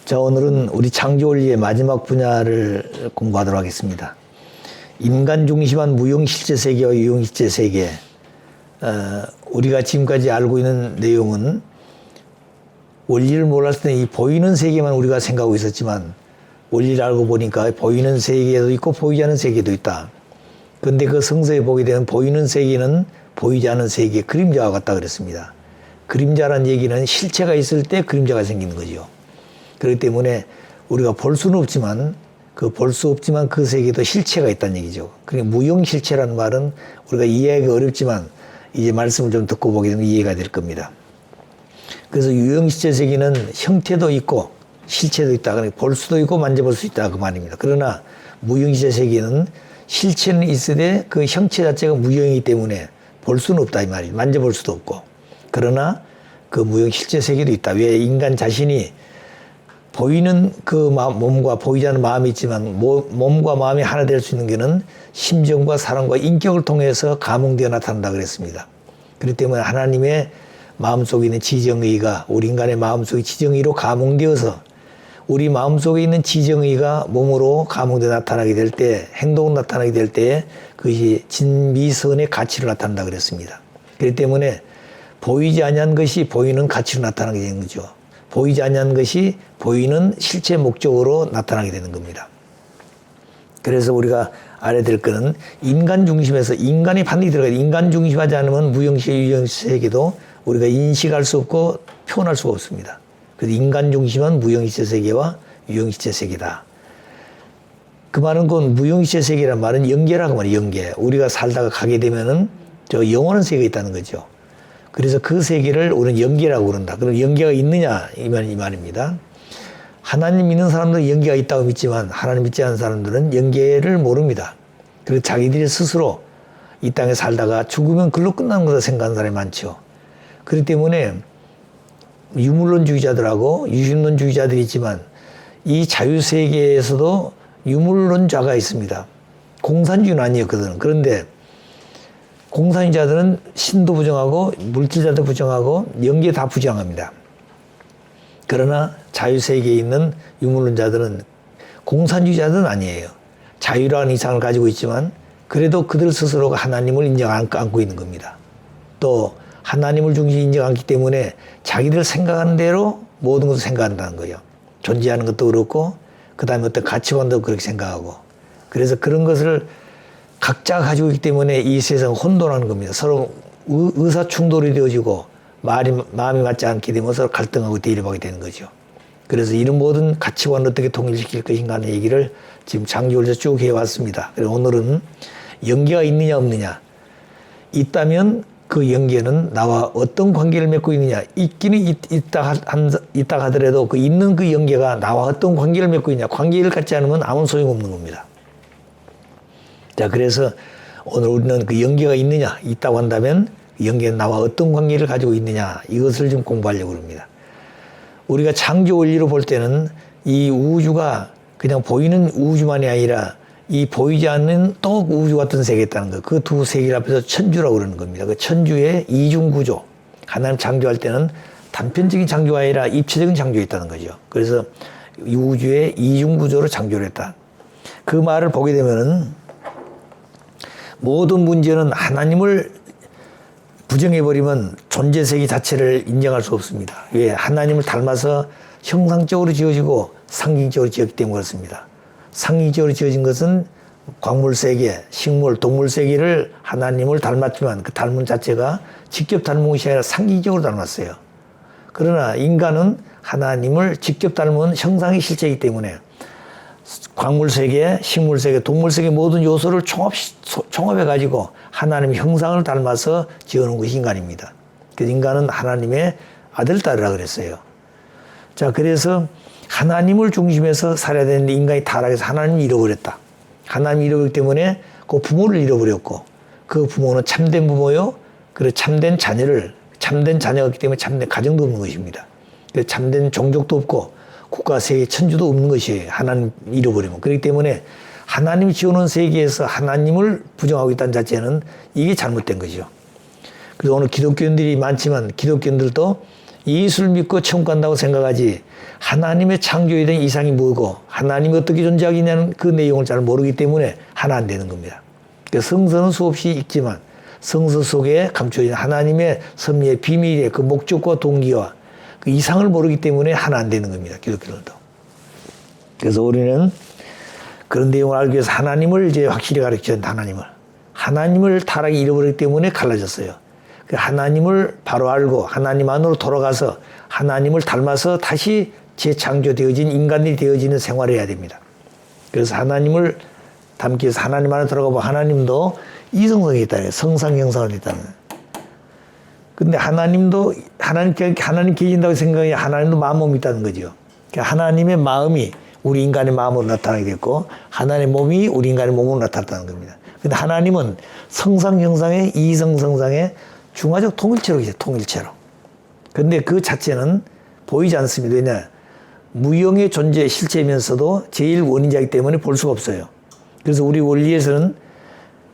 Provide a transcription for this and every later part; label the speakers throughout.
Speaker 1: 자, 오늘은 우리 창조원리의 마지막 분야를 공부하도록 하겠습니다. 인간 중심한 무형실제 세계와 유형실제 세계. 우리가 지금까지 알고 있는 내용은 원리를 몰랐을 때 이 보이는 세계만 우리가 생각하고 있었지만 원리를 알고 보니까 보이는 세계도 있고 보이지 않는 세계도 있다. 그런데 그 성서에 보게 되면 보이는 세계는 보이지 않는 세계, 그림자와 같다 그랬습니다. 그림자란 얘기는 실체가 있을 때 그림자가 생기는 거죠. 그렇기 때문에 우리가 볼 수는 없지만 볼 수 없지만 그 세계도 실체가 있다는 얘기죠. 그러니까 무형실체라는 말은 우리가 이해하기가 어렵지만 이제 말씀을 좀 듣고 보게 되면 이해가 될 겁니다. 그래서 유형실체 세계는 형태도 있고 실체도 있다. 그러니까 볼 수도 있고 만져볼 수 있다 그 말입니다. 그러나 무형실체 세계는 실체는 있으되 그 형체 자체가 무형이기 때문에 볼 수는 없다 이 말이에요. 만져볼 수도 없고. 그러나 그 무형실체 세계도 있다. 왜? 인간 자신이 보이는 그 몸과 보이지 않는 마음이 있지만 몸과 마음이 하나 될 수 있는 게는 심정과 사랑과 인격을 통해서 감흥되어 나타난다 그랬습니다. 그렇기 때문에 하나님의 마음속에 있는 지정의가 우리 인간의 마음속의 지정의로 감흥되어서 우리 마음속에 있는 지정의가 몸으로 감흥되어 나타나게 될 때, 행동으로 나타나게 될 때 그것이 진미선의 가치로 나타난다 그랬습니다. 그렇기 때문에 보이지 아니한 것이 보이는 가치로 나타나게 되는 거죠. 보이지 아니한 것이 보이는 실체 목적으로 나타나게 되는 겁니다. 그래서 우리가 알아야 될 것은 인간 중심에서 인간이 반드시 들어가야 돼. 인간 중심하지 않으면 무형실, 유형실 세계도 우리가 인식할 수 없고 표현할 수가 없습니다. 그래서 인간 중심한 무형실체 세계와 유형실체 세계다. 그 말은 그 무형실체 세계란 말은 영계라고 말이에요. 영계. 우리가 살다가 가게 되면은 저 영원한 세계가 있다는 거죠. 그래서 그 세계를 우리는 영계라고 그런다. 그럼 영계가 있느냐 이 말입니다. 하나님 믿는 사람들은 영계가 있다고 믿지만 하나님 믿지 않는 사람들은 영계를 모릅니다. 그래서 자기들이 스스로 이 땅에 살다가 죽으면 글로 끝나는 거다 생각하는 사람이 많죠. 그렇기 때문에 유물론주의자들하고 유신론주의자들이 있지만 이 자유세계에서도 유물론자가 있습니다. 공산주의는 아니에요. 그런데 공산주의자들은 신도 부정하고 물질자도 부정하고 영계 다 부정합니다. 그러나 자유세계에 있는 유물론자들은 공산주의자들은 아니에요. 자유라는 이상을 가지고 있지만 그래도 그들 스스로가 하나님을 인정 않고 있는 겁니다. 또 하나님을 중심에 인정 않기 때문에 자기들 생각하는 대로 모든 것을 생각한다는 거예요. 존재하는 것도 그렇고 그 다음에 어떤 가치관도 그렇게 생각하고 그래서 그런 것을 각자가 가지고 있기 때문에 이 세상은 혼돈하는 겁니다. 서로 의사 충돌이 되어지고 마음이 맞지 않게 되면 서로 갈등하고 대립하게 되는 거죠. 그래서 이런 모든 가치관을 어떻게 통일시킬 것인가 하는 얘기를 지금 창조원리에서 쭉 해왔습니다. 그래서 오늘은 영계가 있느냐 없느냐. 있다면 그 영계는 나와 어떤 관계를 맺고 있느냐. 있기는 있다 하더라도 그 있는 그 영계가 나와 어떤 관계를 맺고 있느냐. 관계를 갖지 않으면 아무 소용없는 겁니다. 자, 그래서 오늘 우리는 그 영계가 있느냐, 있다고 한다면 영계는 나와 어떤 관계를 가지고 있느냐, 이것을 좀 공부하려고 합니다. 우리가 창조 원리로 볼 때는 이 우주가 그냥 보이는 우주만이 아니라 이 보이지 않는 또 우주 같은 세계가 있다는 거. 그 두 세계를 앞에서 천주라고 그러는 겁니다. 그 천주의 이중 구조. 하나님 창조할 때는 단편적인 창조가 아니라 입체적인 창조가 있다는 거죠. 그래서 이 우주의 이중 구조로 창조를 했다. 그 말을 보게 되면은 모든 문제는 하나님을 부정해버리면 존재 세계 자체를 인정할 수 없습니다. 왜? 하나님을 닮아서 형상적으로 지어지고 상징적으로 지었기 때문에 그렇습니다. 상징적으로 지어진 것은 광물 세계, 식물, 동물 세계를 하나님을 닮았지만 그 닮은 자체가 직접 닮은 것이 아니라 상징적으로 닮았어요. 그러나 인간은 하나님을 직접 닮은 형상의 실체이기 때문에 광물 세계, 식물 세계, 동물 세계 모든 요소를 총합해 가지고 하나님의 형상을 닮아서 지어놓은 것이 인간입니다. 그래서 인간은 하나님의 아들, 딸이라 그랬어요. 자, 그래서 하나님을 중심에서 살아야 되는데 인간이 타락해서 하나님을 잃어버렸다. 하나님을 잃어버렸기 때문에 그 부모를 잃어버렸고 그 부모는 참된 부모요. 그리고 참된 자녀가 없기 때문에 참된 가정도 없는 것입니다. 그래서 참된 종족도 없고 국가, 세계, 천주도 없는 것이에요. 하나님 잃어버리면. 그렇기 때문에 하나님이 지어놓은 세계에서 하나님을 부정하고 있다는 자체는 이게 잘못된 거죠. 그래서 오늘 기독교인들이 많지만 기독교인들도 예수를 믿고 천국 간다고 생각하지 하나님의 창조에 대한 이상이 뭐고 하나님이 어떻게 존재하겠냐는 그 내용을 잘 모르기 때문에 하나 안 되는 겁니다. 성서는 수없이 읽지만 성서 속에 감춰진 하나님의 섭리의 비밀의 그 목적과 동기와 그 이상을 모르기 때문에 하나 안 되는 겁니다. 기독교들도. 그래서 우리는 그런 내용을 알기 위해서 하나님을 이제 확실히 가르쳤는데 하나님을 타락이 잃어버리기 때문에 갈라졌어요. 그 하나님을 바로 알고 하나님 안으로 돌아가서 하나님을 닮아서 다시 재창조되어진 인간이 되어지는 생활을 해야 됩니다. 그래서 하나님을 닮기 위해서 하나님 안에 들어가고 하나님도 이성성이 있다는 성상 형상을 있다는. 근데 하나님도 하나님 계신다고 생각해 하나님도 마음 몸이 있다는 거죠. 그러니까 하나님의 마음이 우리 인간의 마음으로 나타나게 됐고 하나님의 몸이 우리 인간의 몸으로 나타났다는 겁니다. 근데 하나님은 성상 형상의 이성 성상의 중화적 통일체로 계세요. 통일체로. 근데 그 자체는 보이지 않습니다. 왜냐? 무형의 존재 실체이면서도 제일 원인자이기 때문에 볼 수가 없어요. 그래서 우리 원리에서는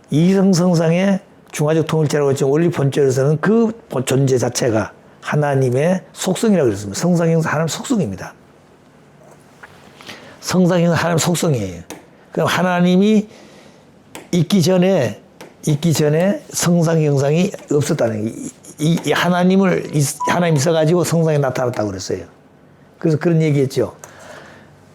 Speaker 1: 이성성상의 중화적 통일체라고 했지만 원리 본질에서는 그 존재 자체가 하나님의 속성이라고 그랬습니다. 성상형상 하나님 속성입니다. 성상형상 하나님 속성이에요. 그럼 하나님이 있기 전에 성상형상이 없었다는 이 하나님 있어가지고 성상이 나타났다고 그랬어요. 그래서 그런 얘기했죠.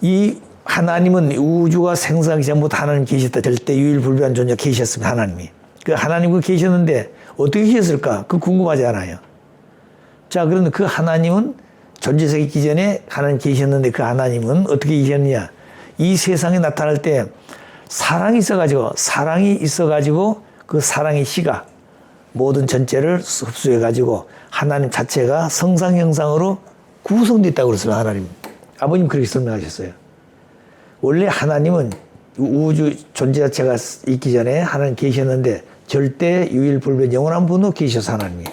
Speaker 1: 이 하나님은 우주가 생성하기 전부터 하나님 계셨다. 절대 유일불변한 존재 계셨습니다. 하나님이. 그 하나님 계셨는데 어떻게 계셨을까? 그 궁금하지 않아요. 자, 그런데 그 하나님은 존재세계 있기 전에 하나님 계셨는데 그 하나님은 어떻게 계셨느냐? 이 세상에 나타날 때 사랑이 있어가지고 그 사랑의 씨가 모든 전체를 흡수해가지고 하나님 자체가 성상 형상으로 구성됐다고 그랬어요. 하나님. 아버님 그렇게 설명하셨어요. 원래 하나님은 우주 존재 자체가 있기 전에 하나님 계셨는데 절대 유일불변 영원한 분으로 계셔서 하나님이.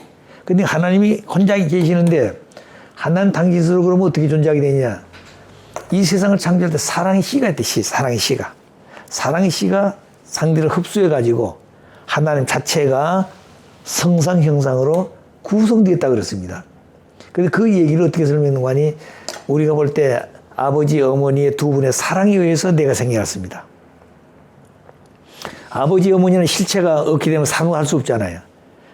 Speaker 1: 근데 하나님이 혼자 계시는데 하나님 당신스스로 그러면 어떻게 존재하게 되냐? 이 세상을 창조할 때 사랑의 씨가 있대. 사랑의 씨가. 사랑의 씨가 상대를 흡수해가지고 하나님 자체가 성상 형상으로 구성되었다고 그랬습니다. 그래서 그 얘기를 어떻게 설명하는 하니 우리가 볼 때 아버지, 어머니의 두 분의 사랑에 의해서 내가 생겨났습니다. 아버지, 어머니는 실체가 없게 되면 상호할 수 없잖아요.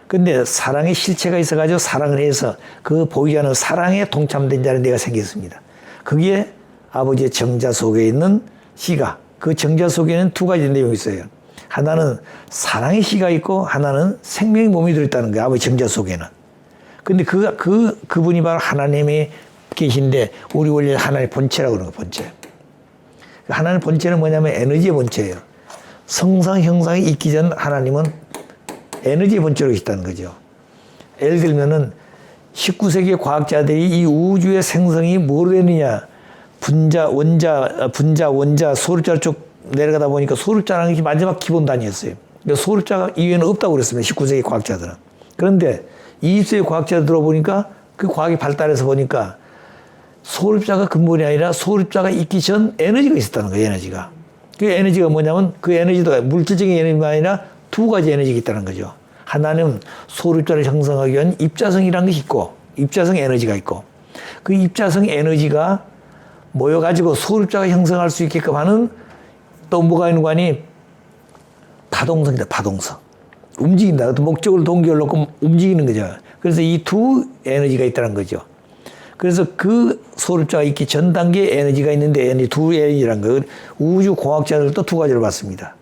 Speaker 1: 근데 사랑의 실체가 있어가지고 사랑을 해서 그 보이지 않는 사랑에 동참된 자는 내가 생겼습니다. 그게 아버지의 정자 속에 있는 씨가, 그 정자 속에는 두 가지 내용이 있어요. 하나는 사랑의 씨가 있고 하나는 생명의 몸이 들어있다는 거예요. 아버지 정자 속에는. 근데 그분이 바로 하나님이 계신데 우리 원래 하나님의 본체라고 그러는 거예요. 본체. 하나님의 본체는 뭐냐면 에너지의 본체예요. 성상 형상이 있기 전 하나님은 에너지의 본체로 계시다는 거죠. 예를 들면은 19세기 과학자들이 이 우주의 생성이 뭐로 되느냐. 분자, 원자, 소립자 쪽 내려가다 보니까 소립자라는 것이 마지막 기본 단위였어요. 그러니까 소립자가 이외에는 없다고 그랬습니다. 19세기 과학자들은. 그런데 20세기 과학자들 들어보니까 그 과학이 발달해서 보니까 소립자가 근본이 아니라 소립자가 있기 전 에너지가 있었다는 거예요. 에너지가. 그 에너지가 뭐냐면 그 에너지도 물질적인 에너지가 아니라 두 가지 에너지가 있다는 거죠. 하나는 소립자를 형성하기 위한 입자성이라는 것이 있고 입자성 에너지가 있고 그 입자성 에너지가 모여가지고 소립자가 형성할 수 있게끔 하는 또 뭐가 있는 거 아니? 파동성이다. 파동성. 움직인다. 어떤 목적을 동기를 놓고 움직이는 거죠. 그래서 이 두 에너지가 있다는 거죠. 그래서 그 소립자가 있기 전 단계에 에너지가 있는데 에너지 두 에너지라는 거예요. 우주 공학자들도 두 가지를 봤습니다.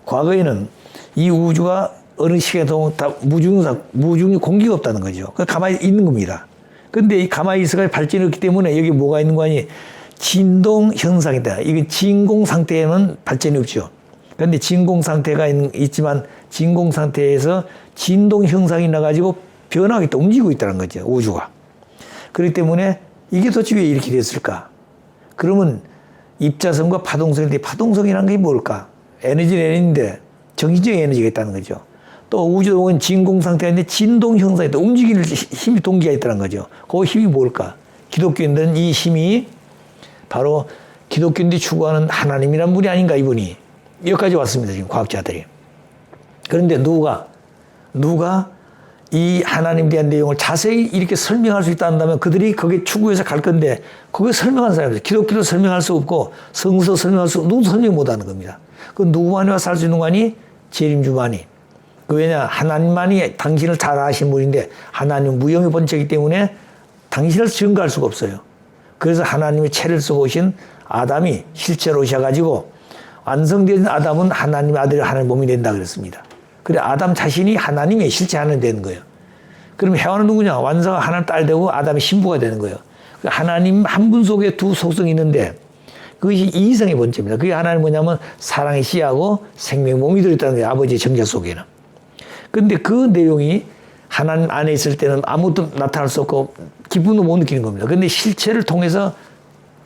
Speaker 1: 과거에는 이 우주가 어느 시기에도 다 무중이 공기가 없다는 거죠. 그 가만히 있는 겁니다. 근데 이 가만히 있어가 발전이 없기 때문에 여기 뭐가 있는 거 아니? 진동 현상이다. 이게 진공 상태에는 발전이 없죠. 그런데 진공 상태가 있지만 진공 상태에서 진동 형상이 나가지고 변하고 있다, 움직이고 있다는 거죠. 우주가. 그렇기 때문에 이게 도대체 왜 이렇게 됐을까? 그러면 입자성과 파동성인데 파동성이라는 게 뭘까? 에너지는 에너지인데 정신적 에너지가 있다는 거죠. 또 우주는 진공 상태가 있는데 진동 형상이 있다. 움직이는 힘이 동기가 있다는 거죠. 그 힘이 뭘까? 기독교인들은 이 힘이 바로 기독교인들이 추구하는 하나님이란 분이 아닌가 이분이. 여기까지 왔습니다. 지금 과학자들이. 그런데 누가 이 하나님에 대한 내용을 자세히 이렇게 설명할 수 있다 한다면 그들이 거기에 추구해서 갈 건데 그게 설명한 사람이죠. 기독교도 설명할 수 없고 성서 설명할 수 없고 누구도 설명 못하는 겁니다. 그 누구만이 와서 할 수 있는 거니? 재림주만이. 그 왜냐 하나님만이 당신을 잘 아신 분인데 하나님은 무형의 본체이기 때문에 당신을 증거할 수가 없어요. 그래서 하나님의 채를 쓰고 오신 아담이 실제로 오셔가지고 완성된 아담은 하나님의 아들이 하나님의 몸이 된다 그랬습니다. 그래 아담 자신이 하나님의 실체 하나님 되는 거예요. 그럼 해와는 누구냐? 완성한 하나님 딸 되고 아담의 신부가 되는 거예요. 하나님 한 분 속에 두 속성이 있는데 그것이 이성의 본체입니다. 그게 하나님 뭐냐면 사랑의 씨하고 생명의 몸이 들어있다는 거예요. 아버지의 정자 속에는. 그런데 그 내용이 하나님 안에 있을 때는 아무것도 나타날 수 없고 기쁨도 못 느끼는 겁니다. 그런데 실체를 통해서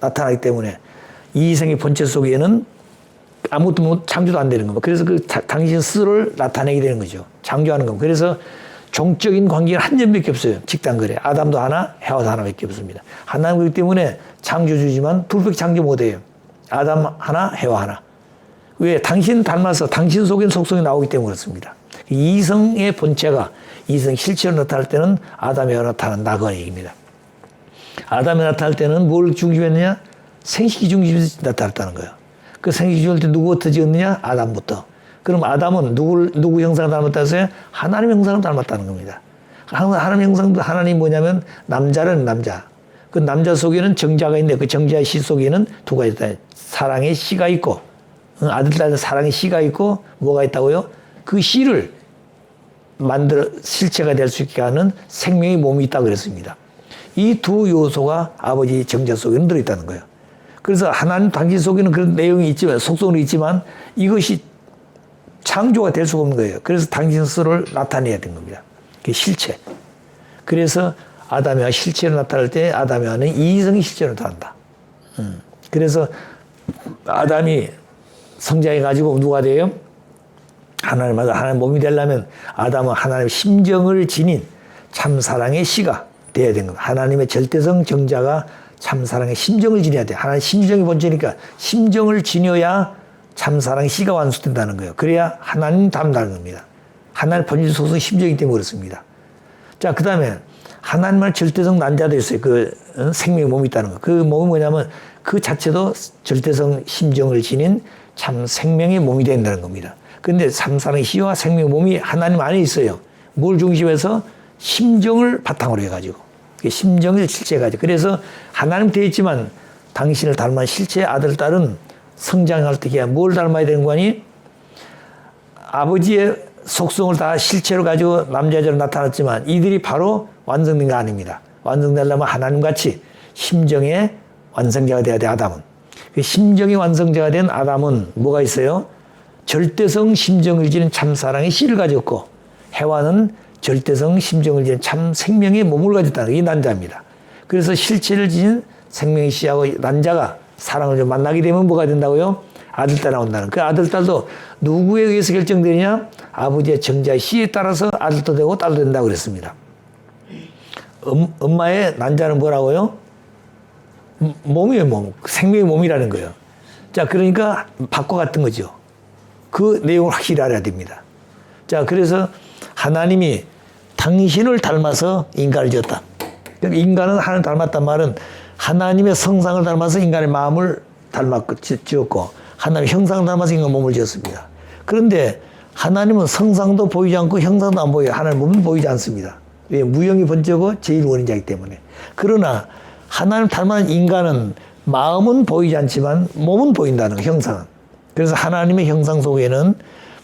Speaker 1: 나타나기 때문에 이성의 본체 속에는 아무것도 창조도 안 되는 겁니다. 그래서 그 당신 스스로를 나타내게 되는 거죠. 창조하는 겁니다. 그래서 종적인 관계는 한 점밖에 없어요. 직단거래. 아담도 하나, 해와도 하나밖에 없습니다. 하나님이기 때문에 창조주지만 둘밖에 창조 못해요. 아담 하나, 해와 하나. 왜? 당신 닮아서 당신 속엔 속성이 나오기 때문에 그렇습니다. 이성의 본체가 이성 실체로 나타날 때는 아담이 나타난다 그 얘기입니다. 아담이 나타날 때는 뭘 중심했느냐? 생식기 중심에서 나타났다는 거예요. 그 생식기 지을 때 누구부터 지었느냐? 아담부터. 그럼 아담은 누구 형상을 닮았다 해서요? 하나님 형상을 닮았다는 겁니다. 하나님 형상도 하나님 뭐냐면 남자는 남자. 그 남자 속에는 정자가 있는데 그 정자의 씨 속에는 두 가지 있다. 사랑의 씨가 있고 아들 딸 사랑의 씨가 있고 뭐가 있다고요? 그 씨를 만들어 실체가 될 수 있게 하는 생명의 몸이 있다고 그랬습니다. 이 두 요소가 아버지 정자 속에는 들어있다는 거예요. 그래서 하나님 당신 속에는 그런 내용이 있지만 속성이 있지만 이것이 창조가 될 수가 없는 거예요. 그래서 당신 스스로를 나타내야 되는 겁니다. 그게 실체. 그래서 아담의 실체로 나타날 때 아담의 안에 이성이 실체로 나타난다. 그래서 아담이 성장해가지고 누가 돼요? 하나님 몸이 되려면 아담은 하나님의 심정을 지닌 참사랑의 씨가 돼야 되는 겁니다. 하나님의 절대성 정자가 참사랑의 심정을 지녀야 돼. 하나님 심정이 본체니까 심정을 지녀야 참사랑의 씨가 완수된다는 거예요. 그래야 하나님 닮는다는 겁니다. 하나님 본질 속성 심정이기 때문에 그렇습니다. 자, 그 다음에 하나님만 절대성 난자도 있어요. 그 생명의 몸이 있다는 거. 그 몸이 뭐냐면 그 자체도 절대성 심정을 지닌 참 생명의 몸이 된다는 겁니다. 그런데 참사랑의 씨와 생명의 몸이 하나님 안에 있어요. 뭘 중심해서? 심정을 바탕으로 해가지고. 심정을 실체해가지고. 그래서 하나님 되어 있지만 당신을 닮은 실체의 아들, 딸은 성장할 때 뭘 닮아야 되는 거니? 아버지의 속성을 다 실체로 가지고 남자적으로 나타났지만 이들이 바로 완성된 거 아닙니다. 완성되려면 하나님같이 심정의 완성자가 돼야 돼, 아담은. 그 심정의 완성자가 된 아담은 뭐가 있어요? 절대성 심정을 지닌 참사랑의 씨를 가졌고 해와는 절대성 심정을 지닌 참 생명의 몸을 가졌다는 게 난자입니다. 그래서 실체를 지닌 생명의 씨하고 난자가 사랑을 좀 만나게 되면 뭐가 된다고요? 아들딸 나온다는. 그 아들딸도 누구에 의해서 결정되느냐? 아버지의 정자의 씨에 따라서 아들도 되고 딸도 된다고 그랬습니다. 엄마의 난자는 뭐라고요? 몸이에요, 몸. 생명의 몸이라는 거예요. 자, 그러니까 밥과 같은 거죠. 그 내용을 확실히 알아야 됩니다. 자, 그래서 하나님이 당신을 닮아서 인간을 지었다. 인간은 하나님 닮았단 말은 하나님의 성상을 닮아서 인간의 마음을 지었고 하나님의 형상을 닮아서 인간 몸을 지었습니다. 그런데 하나님은 성상도 보이지 않고 형상도 안 보여요. 하나님 몸은 보이지 않습니다. 왜? 무형의 본체고 제일 원인자이기 때문에. 그러나 하나님 닮은 인간은 마음은 보이지 않지만 몸은 보인다는 거, 형상은. 그래서 하나님의 형상 속에는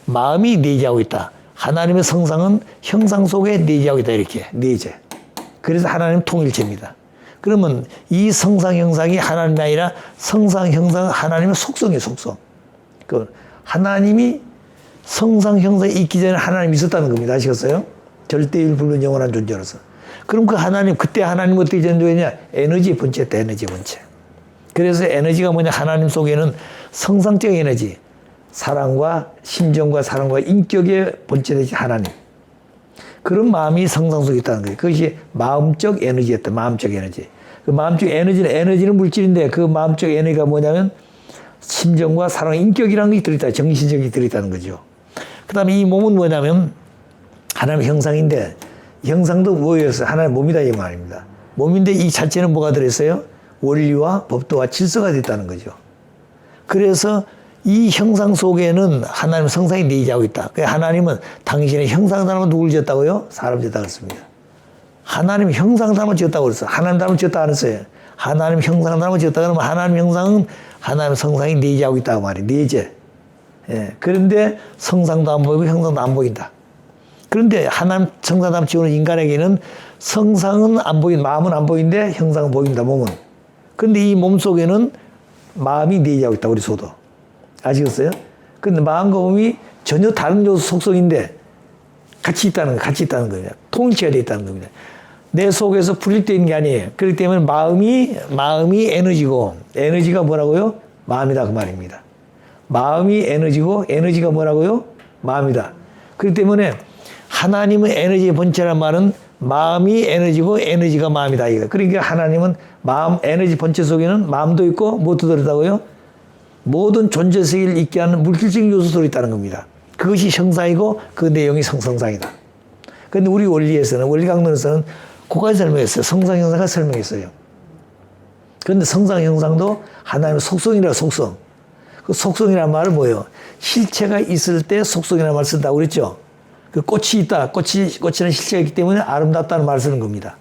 Speaker 1: 마음이 내재하고 있다. 하나님의 성상은 형상 속에 내재하고 있다. 이렇게 내재. 그래서 하나님 통일체입니다. 그러면 이 성상 형상이 하나님이 아니라 성상 형상은 하나님의 속성이에요. 속성. 그 하나님이 성상 형상이 있기 전에 하나님이 있었다는 겁니다. 아시겠어요? 절대일 불른 영원한 존재로서. 그럼 그 하나님, 그때 하나님 어떻게 존재했냐? 에너지의 본체였다. 에너지의 본체. 그래서 에너지가 뭐냐? 하나님 속에는 성상적 에너지, 사랑과 심정과 사랑과 인격의 본체되신 하나님. 그런 마음이 성상 속에 있다는 거예요. 그것이 마음적 에너지였다. 마음적 에너지. 그 마음적 에너지는 물질인데 그 마음적 에너지가 뭐냐면 심정과 사랑, 인격이라는 게 들어있다. 정신적이 들어있다는 거죠. 그 다음에 이 몸은 뭐냐면 하나님의 형상인데 형상도 뭐였어요? 하나의 몸이다 이 말입니다. 몸인데 이 자체는 뭐가 들어있어요? 원리와 법도와 질서가 됐다는 거죠. 그래서 이 형상 속에는 하나님 성상이 내재하고 있다. 하나님은 당신의 형상 닮아 누굴 지었다고요? 사람 지었다고 했습니다. 하나님 형상 닮아 지었다고 그랬어요. 하나님 닮아 지었다고 안 했어요. 하나님 형상 닮아 지었다 그러면 하나님 형상은 하나님 성상이 내재하고 있다고 말이에요. 내재. 예. 그런데 성상도 안 보이고 형상도 안 보인다. 그런데 하나님 성상 닮아 지은 인간에게는 성상은 안 보인, 마음은 안 보이는데 형상은 보인다, 몸은. 그런데 이 몸 속에는 마음이 내재하고 있다, 우리 소도. 아시겠어요? 근데 마음과 몸이 전혀 다른 요소 속성인데 같이 있다는 거예요. 통일체가 되어 있다는 겁니다. 내 속에서 분리되어 있는 게 아니에요. 그렇기 때문에 마음이 에너지고, 에너지가 뭐라고요? 마음이다, 그 말입니다. 마음이 에너지고, 에너지가 뭐라고요? 마음이다. 그렇기 때문에 하나님은 에너지의 본체란 말은 마음이 에너지고, 에너지가 마음이다, 이거. 그러니까 하나님은 마음, 에너지 본체 속에는 마음도 있고, 뭐도 들었다고요? 모든 존재 세계를 있게 하는 물질적인 요소들이 있다는 겁니다. 그것이 형상이고 그 내용이 성성상이다. 그런데 우리 원리에서는, 원리 강론에서는 그까지 설명했어요. 성상 형상을 설명했어요. 그런데 성상 형상도 하나님의 속성이라, 속성. 그 속성이란 말은 뭐예요? 실체가 있을 때 속성이라는 말을 쓴다고 그랬죠. 그 꽃이 있다. 꽃이라는 실체가 있기 때문에 아름답다는 말을 쓰는 겁니다.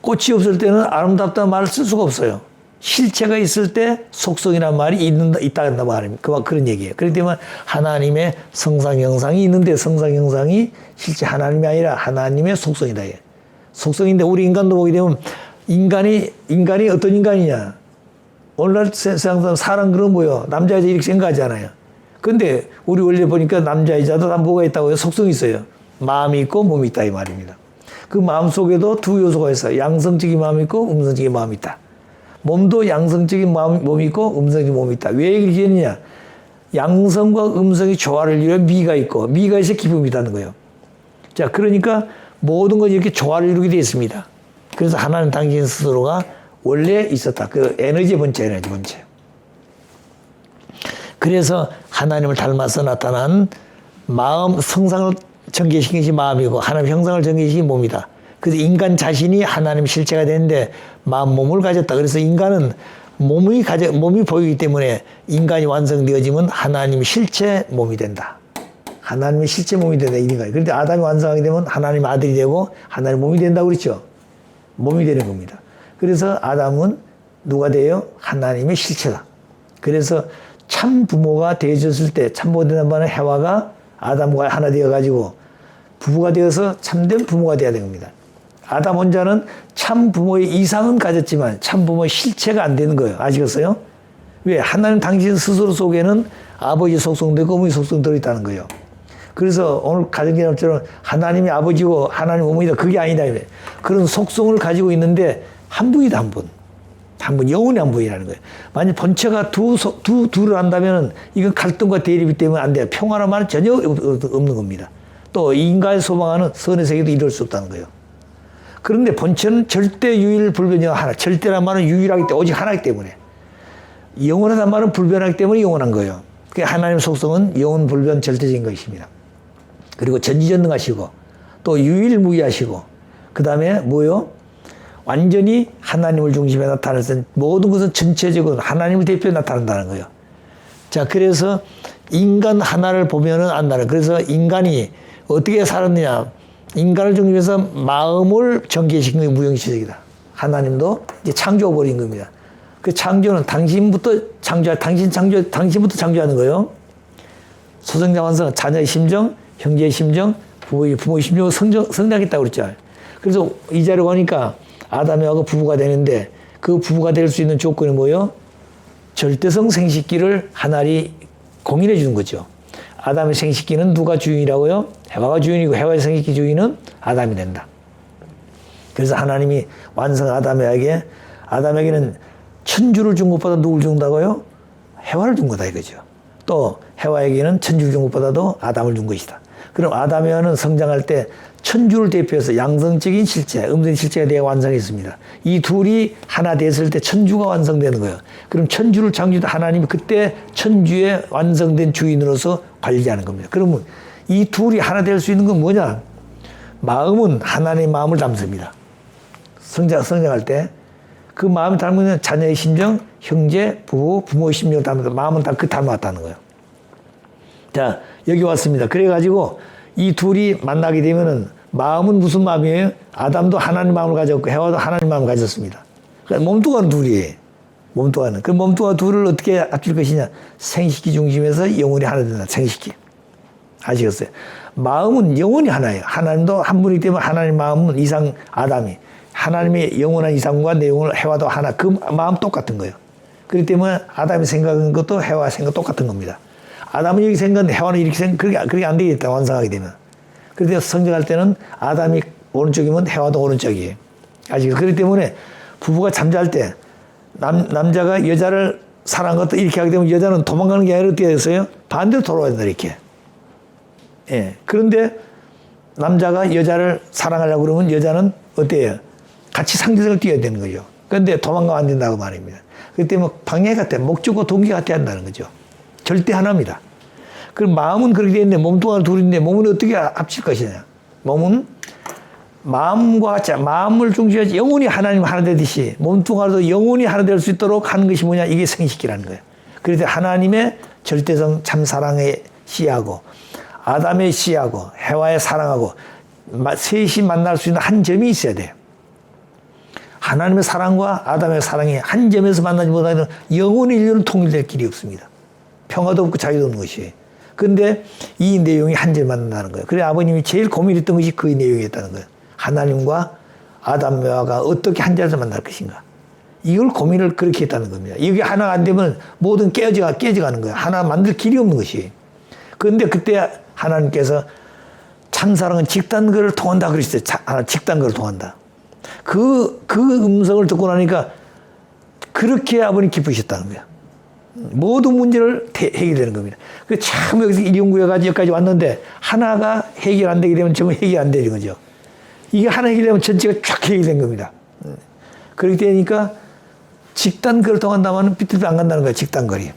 Speaker 1: 꽃이 없을 때는 아름답다는 말을 쓸 수가 없어요. 실체가 있을 때 속성이라는 말이 있다 말입니다. 그런 얘기예요. 그렇기 때문에 하나님의 성상 형상이 있는데 성상 형상이 실제 하나님이 아니라 하나님의 속성이다. 속성인데 우리 인간도 보게 되면 인간이 어떤 인간이냐? 오늘날 세상 사람 그런 뭐요? 남자 여자 이렇게 생각하지 않아요. 근데 우리 원래 보니까 남자 여자도 다 뭐가 있다고요? 속성이 있어요. 마음이 있고 몸이 있다 이 말입니다. 그 마음 속에도 두 요소가 있어요. 양성적인 마음이 있고 음성적인 마음이 있다. 몸도 양성적인 몸이 있고 음성적인 몸이 있다. 왜 이렇게 했느냐? 양성과 음성이 조화를 이루어 미가 있고 미가 있어 기쁨이 있다는 거예요. 자, 그러니까 모든 것이 이렇게 조화를 이루게 되어 있습니다. 그래서 하나님 당신 스스로가 원래 있었다. 그 에너지 본체. 그래서 하나님을 닮아서 나타난 마음, 성상을 전개시킨 것이 마음이고 하나님 형상을 전개시킨 것이 몸이다. 그래서 인간 자신이 하나님 실체가 되는데 마음, 몸을 가졌다. 그래서 인간은 몸이 보이기 때문에 인간이 완성되어지면 하나님의 실체 몸이 된다. 하나님의 실체 몸이 된다. 인간. 그런데 아담이 완성하게 되면 하나님의 아들이 되고 하나님의 몸이 된다고 그랬죠. 몸이 되는 겁니다. 그래서 아담은 누가 돼요? 하나님의 실체다. 그래서 참 부모가 되어졌을 때 참부가 된다는 말은 해와가 아담과 하나 되어가지고 부부가 되어서 참된 부모가 되어야 되는 겁니다. 아담 혼자는 참 부모의 이상은 가졌지만 참 부모의 실체가 안 되는 거예요. 아시겠어요? 왜? 하나님 당신 스스로 속에는 아버지 속성도 있고 어머니 속성도 들어있다는 거예요. 그래서 오늘 가정개념처럼 하나님이 아버지고 하나님 어머니다. 그게 아니다. 그런 속성을 가지고 있는데 한 분이다, 한 분. 한 분, 영혼의 한 분이라는 거예요. 만약 본체가 둘을 한다면 이건 갈등과 대립이 때문에 안 돼요. 평화란 말은 전혀 없는 겁니다. 또 인간이 소망하는 선의 세계도 이룰 수 없다는 거예요. 그런데 본체는 절대 유일 불변이가 하나. 절대란 말은 유일하기 때문에 오직 하나이기 때문에. 영원하단 말은 불변하기 때문에 영원한 거예요. 하나님의 속성은 영원 불변 절대적인 것입니다. 그리고 전지전능하시고 또 유일무이하시고 그 다음에 뭐요? 완전히 하나님을 중심에 나타내서 모든 것은 전체적으로 하나님을 대표해 나타난다는 거예요. 자, 그래서 인간 하나를 보면은 안다는. 그래서 인간이 어떻게 살았느냐? 인간을 중심해서 마음을 전개시킨 게 무형실적이다. 하나님도 이제 창조해버린 겁니다. 그 창조는 당신부터 창조하는 거예요. 소성자 완성, 자녀의 심정, 형제의 심정, 부모의 심정을 성장했다고 그랬죠. 그래서 이 자리에 가니까 아담하고 부부가 되는데 그 부부가 될 수 있는 조건이 뭐예요? 절대성 생식기를 하나님 공인해 주는 거죠. 아담의 생식기는 누가 주인이라고요? 해와가 주인이고 해와의 생식기 주인은 아담이 된다. 그래서 하나님이 완성 아담에게는 천주를 준 것보다 누굴 준다고요? 해와를 준 거다 이거죠. 또 해와에게는 천주를 준 것보다도 아담을 준 것이다. 그럼 아담에는 성장할 때 천주를 대표해서 양성적인 실체, 음성적인 실체가 되어 완성했습니다. 이 둘이 하나 됐을 때 천주가 완성되는 거예요. 그럼 천주를 창조한 하나님이 그때 천주의 완성된 주인으로서 관리하는 겁니다. 그러면 이 둘이 하나 될 수 있는 건 뭐냐? 마음은 하나님의 마음을 담습니다. 성장할 때 그 마음을 닮으면 자녀의 심정, 형제, 부부, 부모의 심정을 닮는다. 마음은 다 그 닮았다는 거예요. 자, 여기 왔습니다. 그래가지고 이 둘이 만나게 되면은 마음은 무슨 마음이에요? 아담도 하나님 마음을 가졌고 해와도 하나님 마음을 가졌습니다. 그러니까 몸뚱아는 둘이에요. 몸뚱아는. 그 몸뚱아 둘을 어떻게 합칠 것이냐? 생식기 중심에서 영혼이 하나 된다. 생식기. 아시겠어요? 마음은 영혼이 하나예요. 하나님도 한 분이기 때문에 하나님 마음은 이상 아담이. 하나님의 영원한 이상과 내 영혼을 해와도 하나. 그 마음 똑같은 거예요. 그렇기 때문에 아담이 생각한 것도 해와 생각 똑같은 겁니다. 아담은 이렇게 생각하는데 해와는 이렇게 생각, 그렇게 안 되겠다. 완성하게 되면. 그래서 성장할 때는 아담이 오른쪽이면 해와도 오른쪽이에요. 아시겠어요? 그렇기 때문에 부부가 잠잘 때 남자가 여자를 사랑한 것도 이렇게 하게 되면 여자는 도망가는 게 아니라 어떻게 됐어요? 반대로 돌아와야 된다, 이렇게. 예. 그런데 남자가 여자를 사랑하려고 그러면 여자는 어때요? 같이 상대적으로 뛰어야 되는 거죠. 그런데 도망가면 안 된다고 말입니다. 그렇기 때문에 방해 같아, 목적과 동기 같아야 한다는 거죠. 절대 하나입니다. 그럼 마음은 그렇게 되어 있는데 몸뚱아리 둘인데 몸은 어떻게 합칠 것이냐. 몸은 마음과 같이 마음을 중시해서 영혼이 하나님 하나 되듯이 몸뚱아리도 영혼이 하나 될 수 있도록 하는 것이 뭐냐. 이게 생식기라는 거예요. 그래서 하나님의 절대성 참사랑의 씨하고 아담의 씨하고 해와의 사랑하고 셋이 만날 수 있는 한 점이 있어야 돼요. 하나님의 사랑과 아담의 사랑이 한 점에서 만나지 못하면 영혼의 인류는 통일될 길이 없습니다. 평화도 없고 자유도 없는 것이에요. 그런데 이 내용이 한 점에 만난다는 거예요. 그래 아버님이 제일 고민했던 것이 그 내용이었다는 거예요. 하나님과 아담과 어떻게 한 자리에서 만날 것인가. 이걸 고민을 그렇게 했다는 겁니다. 이게 하나가 안 되면 모든 깨져가는 거예요. 하나 만들 길이 없는 것이에요. 그런데 그때 하나님께서 참사랑은 직단거를 통한다 그러셨어요. 직단거를 통한다. 그 음성을 듣고 나니까 그렇게 아버님 기쁘셨다는 거예요. 모든 문제를 해결되는 겁니다. 그 참 여기서 연구해가지고 여기까지 왔는데 하나가 해결 안 되게 되면 전부 해결 안 되는 거죠. 이게 하나 해결되면 전체가 쫙 해결된 겁니다. 그렇게 되니까 직단거를 통한다면 삐뚤도 안 간다는 거예요. 직단거리.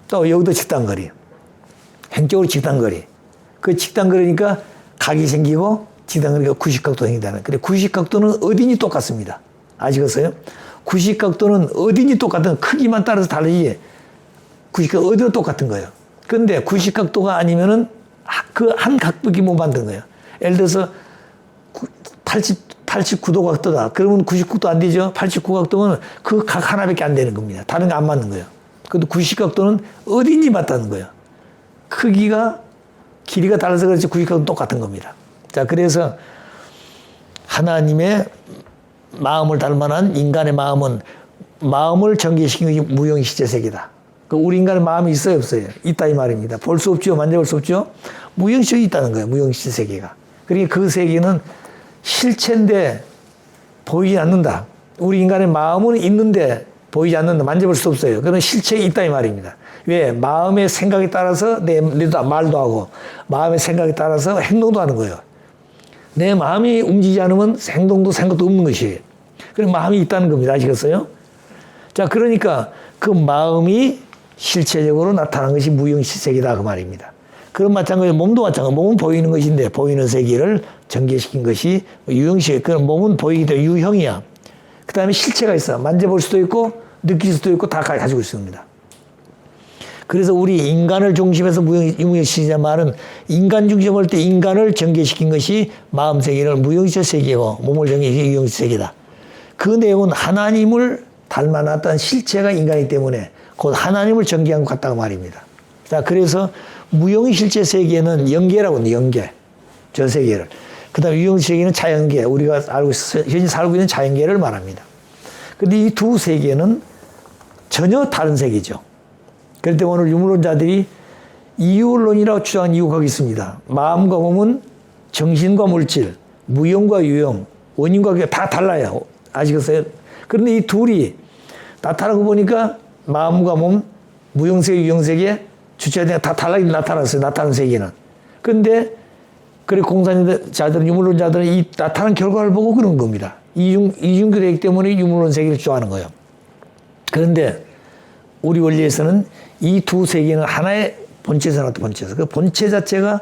Speaker 1: 또 여기도 직단거리. 행적으로 직단거리. 그 직단거리니까 각이 생기고 직단거리가 90각도 생긴다는. 근데 90각도는 어딘지 똑같습니다. 아시겠어요? 90각도는 어딘지 똑같은 크기만 따라서 다르지 90각 어디로 똑같은 거예요. 그런데 90각도가 아니면은 그 한 각밖에 못 만든 거예요. 예를 들어서 89도 각도다. 그러면 99도 안 되죠. 89각도면 그 각 하나밖에 안 되는 겁니다. 다른 거 안 맞는 거예요. 그런데 90각도는 어딘지 맞다는 거예요. 크기가 길이가 달라서 그렇지 90각도는 똑같은 겁니다. 자, 그래서 하나님의 마음을 닮아난 인간의 마음은 마음을 전개시키는 것이 무형실제 세계다. 우리 인간의 마음이 있어요, 없어요? 있다 이 말입니다. 볼 수 없죠, 만져볼 수 없죠. 무형실이 있다는 거예요, 무형실제 세계가. 그러니까 그 세계는 실체인데 보이지 않는다. 우리 인간의 마음은 있는데 보이지 않는다. 만져볼 수 없어요. 그건 실체에 있다 이 말입니다. 왜? 마음의 생각에 따라서 내 말도 하고 마음의 생각에 따라서 행동도 하는 거예요. 내 마음이 움직이지 않으면 행동도 생각도 없는 것이에요. 그래서 마음이 있다는 겁니다. 아시겠어요? 자, 그러니까 그 마음이 실체적으로 나타난 것이 무형실세계다 그 말입니다. 그런 마찬가지로 몸도 마찬가지로 몸은 보이는 것인데 보이는 세계를 전개시킨 것이 유형실. 그럼 몸은 보이기 때문에 유형이야. 그 다음에 실체가 있어. 만져볼 수도 있고 느낄 수도 있고 다 가지고 있습니다. 그래서 우리 인간을 중심해서 무형실세 말은 인간 중심으로 할 때 인간을 전개시킨 것이 마음 세계를 무형실세 세계고 몸을 전개시킨 유형실세 세계다. 그 내용은 하나님을 닮아났던 실체가 인간이기 때문에 곧 하나님을 전개한 것 같다고 말입니다. 자, 그래서 무형실제 세계는 영계라고 합니다. 영계. 저 세계를. 그 다음에 유형실제 세계는 자연계. 우리가 알고 현재 살고 있는 자연계를 말합니다. 근데 이 두 세계는 전혀 다른 세계죠. 그럴 때 오늘 유물론자들이 이율론이라고 주장한 이유가 있습니다. 마음과 몸은 정신과 물질, 무형과 유형, 원인과 그게 다 달라요. 아시겠어요? 그런데 이 둘이 나타나고 보니까 마음과 몸, 무형세계, 유형세계, 주체가 다 달라게 나타났어요. 나타난 세계는. 그런데 그래 공산자들은 유물론자들은 이 나타난 결과를 보고 그런 겁니다. 이중교되기 때문에 유물론 세계를 주장하는 거예요. 그런데 우리 원리에서는 이 두 세계는 하나의 본체에서 나왔다. 본체에서. 그 본체 자체가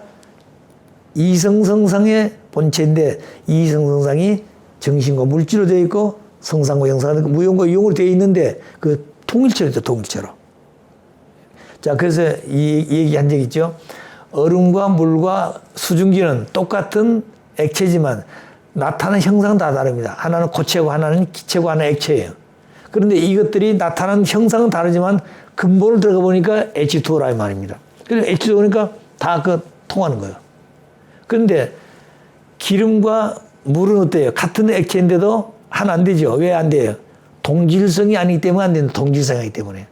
Speaker 1: 이성성상의 본체인데 이성성상이 정신과 물질로 되어 있고 성상과 영상은 무용과 유용으로 되어 있는데 그 통일체로죠, 통일체로. 자, 그래서 이 얘기한 적 있죠. 얼음과 물과 수증기는 똑같은 액체지만 나타나는 형상은 다 다릅니다. 하나는 고체고 하나는 기체고 하나는 액체예요. 그런데 이것들이 나타나는 형상은 다르지만 근본을 들어가 보니까 H2O라 말입니다. 그래서 H2O니까 다 통하는 거예요. 그런데 기름과 물은 어때요? 같은 액체인데도 하나 안 되죠. 왜 안 돼요? 동질성이 아니기 때문에 안 된다. 동질성이 아니기 때문에.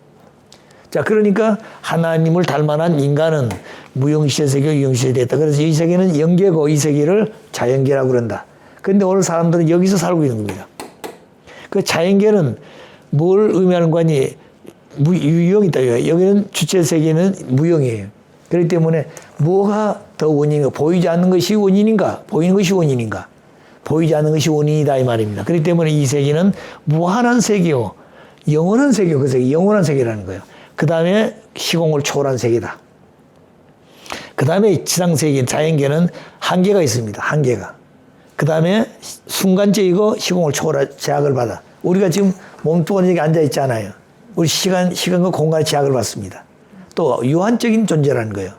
Speaker 1: 자, 그러니까 하나님을 닮아난 인간은 무형시제 세계, 유형시제 됐다. 그래서 이 세계는 영계고 이 세계를 자연계라고 그런다. 그런데 오늘 사람들은 여기서 살고 있는 겁니다. 그 자연계는 뭘 의미하는 거니? 유형이다. 여기는 주체 세계는 무형이에요. 그렇기 때문에 뭐가 더 원인인가? 보이지 않는 것이 원인인가? 보이는 것이 원인인가? 보이지 않는 것이 원인이다 이 말입니다. 그렇기 때문에 이 세계는 무한한 세계요. 영원한 세계요. 그 세계, 영원한 세계라는 거예요. 그 다음에 시공을 초월한 세계다. 그 다음에 지상세계, 자연계는 한계가 있습니다. 한계가. 그 다음에 순간적이고 시공을 초월한 제약을 받아. 우리가 지금 몸뚱아리에 앉아 있잖아요. 우리 시간과 공간의 제약을 받습니다. 또 유한적인 존재라는 거예요.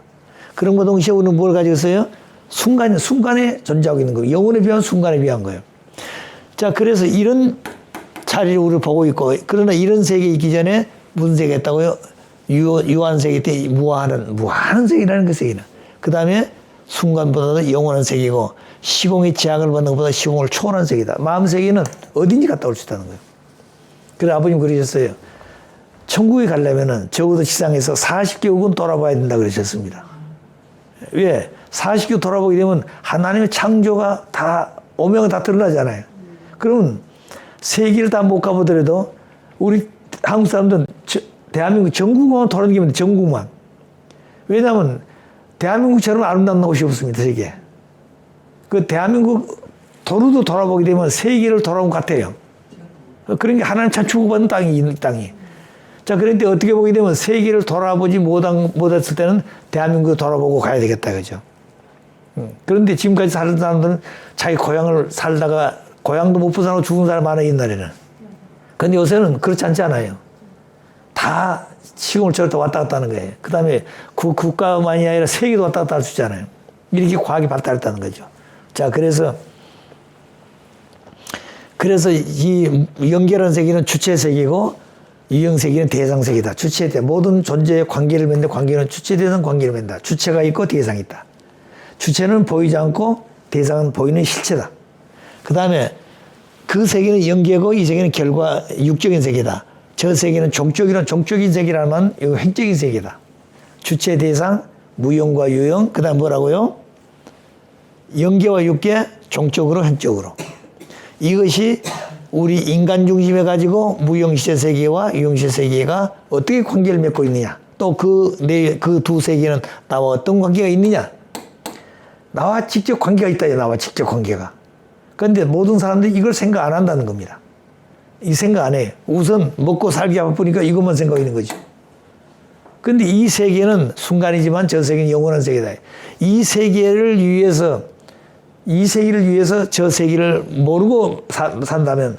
Speaker 1: 그런 것 동시에 우리는 뭘 가지고 있어요? 순간에 존재하고 있는 거예요. 영혼에 비한 순간에 비한 거예요. 자, 그래서 이런 자리를 우리를 보고 있고, 그러나 이런 세계에 있기 전에 무슨 세계가 있다고요? 유한 세계 때 무한한 세계라는 그 세계는. 그 다음에 순간보다도 영원한 세계고, 시공의 제약을 받는 것보다 시공을 초월한 세계다. 마음 세계는 어딘지 갔다 올 수 있다는 거예요. 그래서 아버님 그러셨어요. 천국에 가려면은 적어도 지상에서 40개국은 돌아봐야 된다 그러셨습니다. 왜? 40개국 돌아보게 되면 하나님의 창조가 다, 오명이 다 드러나잖아요. 그러면 세계를 다 못 가보더라도 우리 한국 사람들은 대한민국 전국만 돌아다니면 전국만. 왜냐하면 대한민국처럼 아름다운 곳이 없습니다, 세계. 그 대한민국 도로도 돌아보게 되면 세계를 돌아온 것 같아요. 그런 게 하나님 참 축복받는 땅이, 이 땅이. 자, 그런데 어떻게 보게 되면 세계를 돌아보지 못했을 때는 대한민국을 돌아보고 가야 되겠다, 그죠? 그런데 지금까지 사는 사람들은 자기 고향을 살다가 고향도 못 벗어나고 죽은 사람 많아요, 옛날에는. 근데 요새는 그렇지 않지 않아요. 다 시공을 저렇게 왔다 갔다 하는 거예요. 그 다음에 국가만이 아니라 세계도 왔다 갔다 할 수 있잖아요. 이렇게 과학이 발달했다는 거죠. 자, 그래서 이 연결한 세계는 주체 세계고 유형 세계는 대상 세계다. 주체 대 모든 존재의 관계를 맺는데 관계는 주체 대상 관계를 맺는다. 주체가 있고 대상이 있다. 주체는 보이지 않고 대상은 보이는 실체다. 그 다음에 그 세계는 영계고 이 세계는 결과 육적인 세계다. 저 세계는 종적인 세계라면 이거 획적인 세계다. 주체 대상 무형과 유형 그 다음 뭐라고요? 영계와 육계 종적으로 현적으로. 이것이 우리 인간 중심에 가지고 무형시제 세계와 유형시제 세계가 어떻게 관계를 맺고 있느냐. 또 그 두 세계는 나와 어떤 관계가 있느냐. 나와 직접 관계가 있다. 나와 직접 관계가. 그런데 모든 사람들이 이걸 생각 안 한다는 겁니다. 이 생각 안 해. 우선 먹고 살기 바쁘니까 이것만 생각하고 있는 거죠. 그런데 이 세계는 순간이지만 저 세계는 영원한 세계다. 이 세계를 위해서 저 세계를 모르고 산다면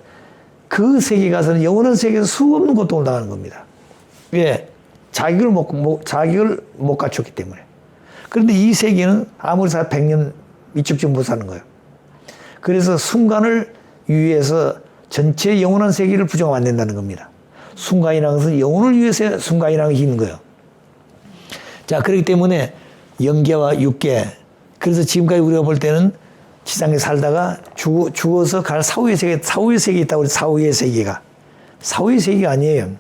Speaker 1: 그 세계 가서는 영원한 세계에서 수없는 고통을 당하는 겁니다. 왜? 자격을 못 갖췄기 때문에. 그런데 이 세계는 아무리 100년 이쪽쯤 못 사는 거예요. 그래서 순간을 위해서 전체 영원한 세계를 부정하면 안 된다는 겁니다. 순간이라는 것은 영혼을 위해서 순간이라는 것이 있는 거예요. 자, 그렇기 때문에 영계와 육계. 그래서 지금까지 우리가 볼 때는 지상에 살다가 죽어서 갈 사후의 세계 있다고 우리 사후의 세계가. 사후의 세계가 아니에요.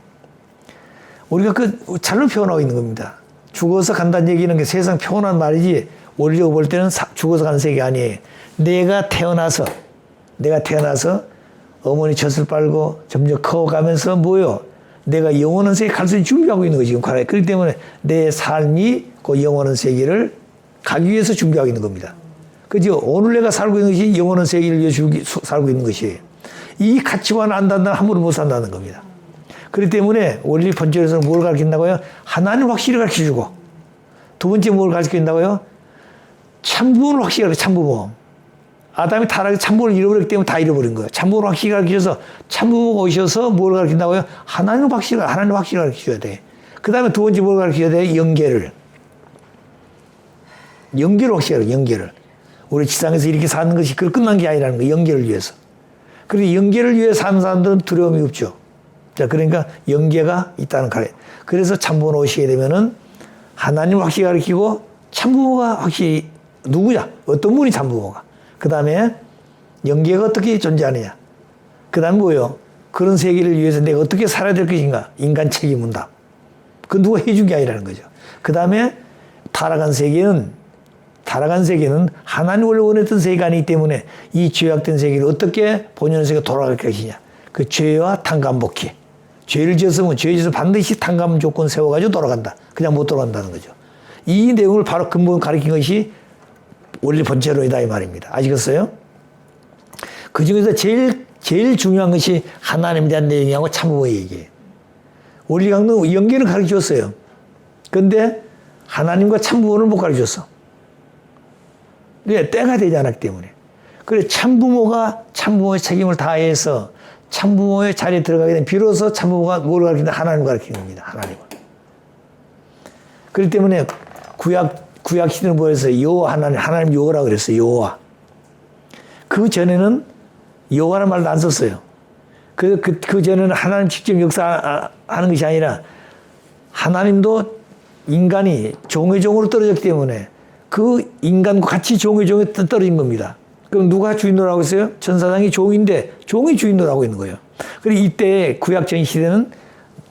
Speaker 1: 우리가 잘로 표현하고 있는 겁니다. 죽어서 간다는 얘기는 게 세상 표현한 말이지, 원리적으로 볼 때는 죽어서 가는 세계가 아니에요. 내가 태어나서 어머니 젖을 빨고 점점 커가면서 뭐요? 내가 영원한 세계 갈 수 있는 준비하고 있는 거지, 지금. 그렇기 때문에 내 삶이 그 영원한 세계를 가기 위해서 준비하고 있는 겁니다. 그죠? 오늘 내가 살고 있는 것이 영원한 세계를 위해서 살고 있는 것이에요. 이 가치관을 안 단다면 함부로 못 산다는 겁니다. 그렇기 때문에 원리 본질에서는 뭘 가르친다고요? 하나님 확실히 가르쳐주고, 두 번째 뭘 가르친다고요? 참부모를 확실히 가르쳐, 참부모. 아담이 타락해서 참부모를 잃어버렸기 때문에 다 잃어버린 거예요. 참부모를 확실히 가르치셔서 참부모가 오셔서 뭘 가르친다고요? 하나님 확실히 가르쳐줘야 돼. 그 다음에 두 번째 뭘 가르쳐야 돼? 연계를 확실히 가르쳐, 연계를. 우리 지상에서 이렇게 사는 것이 그 끝난 게 아니라는 거예요. 연계를 위해서. 그리고 연계를 위해 사는 사람들은 두려움이 없죠. 자, 그러니까 연계가 있다는 가르. 그래서 참부모 오시게 되면은 하나님을 확실히 가르치고 참부모가 확실히 누구냐? 어떤 분이 참부모가? 그 다음에 연계가 어떻게 존재하느냐? 그 다음에 뭐예요? 그런 세계를 위해서 내가 어떻게 살아야 될 것인가? 인간 책임문답. 그 누가 해준 게 아니라는 거죠. 그 다음에 타락한 세계는 하나님을 원했던 세계가 아니기 때문에 이 죄악된 세계를 어떻게 본연의 세계가 돌아갈 것이냐. 그 죄와 탕감복귀. 죄를 지었으면 죄 지어서 반드시 탕감 조건 세워가지고 돌아간다. 그냥 못 돌아간다는 거죠. 이 내용을 바로 근본 가르친 것이 원리 본체론이다 이 말입니다. 아시겠어요? 그 중에서 제일 중요한 것이 하나님에 대한 내용하고 참부모의 얘기예요. 원리 강론 연계를 가르쳐 줬어요. 그런데 하나님과 참부모를 못 가르쳐 줬어. 왜? 때가 되지 않았기 때문에. 그래 참부모가 참부모의 책임을 다해서 참부모의 자리에 들어가게 되면 비로소 참부모가 뭘 가르치냐? 하나님을 가르치는 겁니다. 하나님을. 그렇기 때문에 구약 시대는 뭐였어요? 하나님 여호와라 그랬어요. 여호와. 그 전에는 여호와라는 말도 안 썼어요. 그 전에는 하나님 직접 역사하는 것이 아니라 하나님도 인간이 종의 종으로 떨어졌기 때문에 그 인간과 같이 종의 종에 떨어진 겁니다. 그럼 누가 주인노라고 했어요? 천사장이 종인데 종이 주인노라고 있는 거예요. 그리고 이때 구약 전 시대는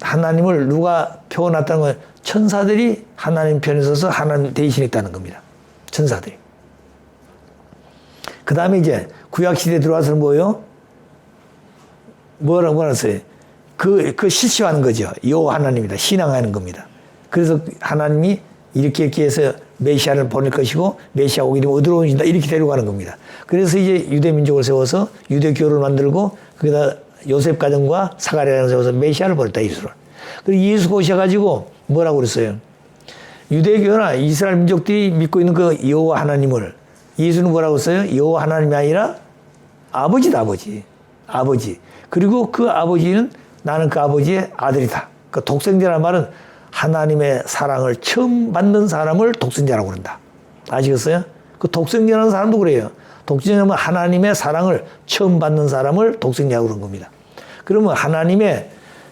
Speaker 1: 하나님을 누가 표현했다는 건 천사들이 하나님 편에 서서 하나님 대신했다는 겁니다. 천사들이. 그 다음에 이제 구약시대에 들어와서는 뭐예요? 뭐라고 했어요? 그 실시하는 거죠. 여호와 하나님이다. 신앙하는 겁니다. 그래서 하나님이 이렇게 해서 메시아를 보낼 것이고 메시아 오게 되면 어디로 오신다 이렇게 데려가는 겁니다. 그래서 이제 유대 민족을 세워서 유대 교를 만들고 거기다 요셉 가정과 사가랴를 세워서 메시아를 보냈다 예수를. 그리고 예수가 오셔가지고 뭐라고 그랬어요? 유대교나 이스라엘 민족들이 믿고 있는 그 여호와 하나님을 예수는 뭐라고 했어요? 여호와 하나님이 아니라 아버지다 아버지. 그리고 그 아버지는 나는 그 아버지의 아들이다. 그 독생자라는 말은 하나님의 사랑을 처음 받는 사람을 독생자라고 그런다. 아시겠어요? 그 독생자라는 사람도 그래요. 독생자는 하나님의 사랑을 처음 받는 사람을 독생자라고 그런 겁니다. 그러면 하나님의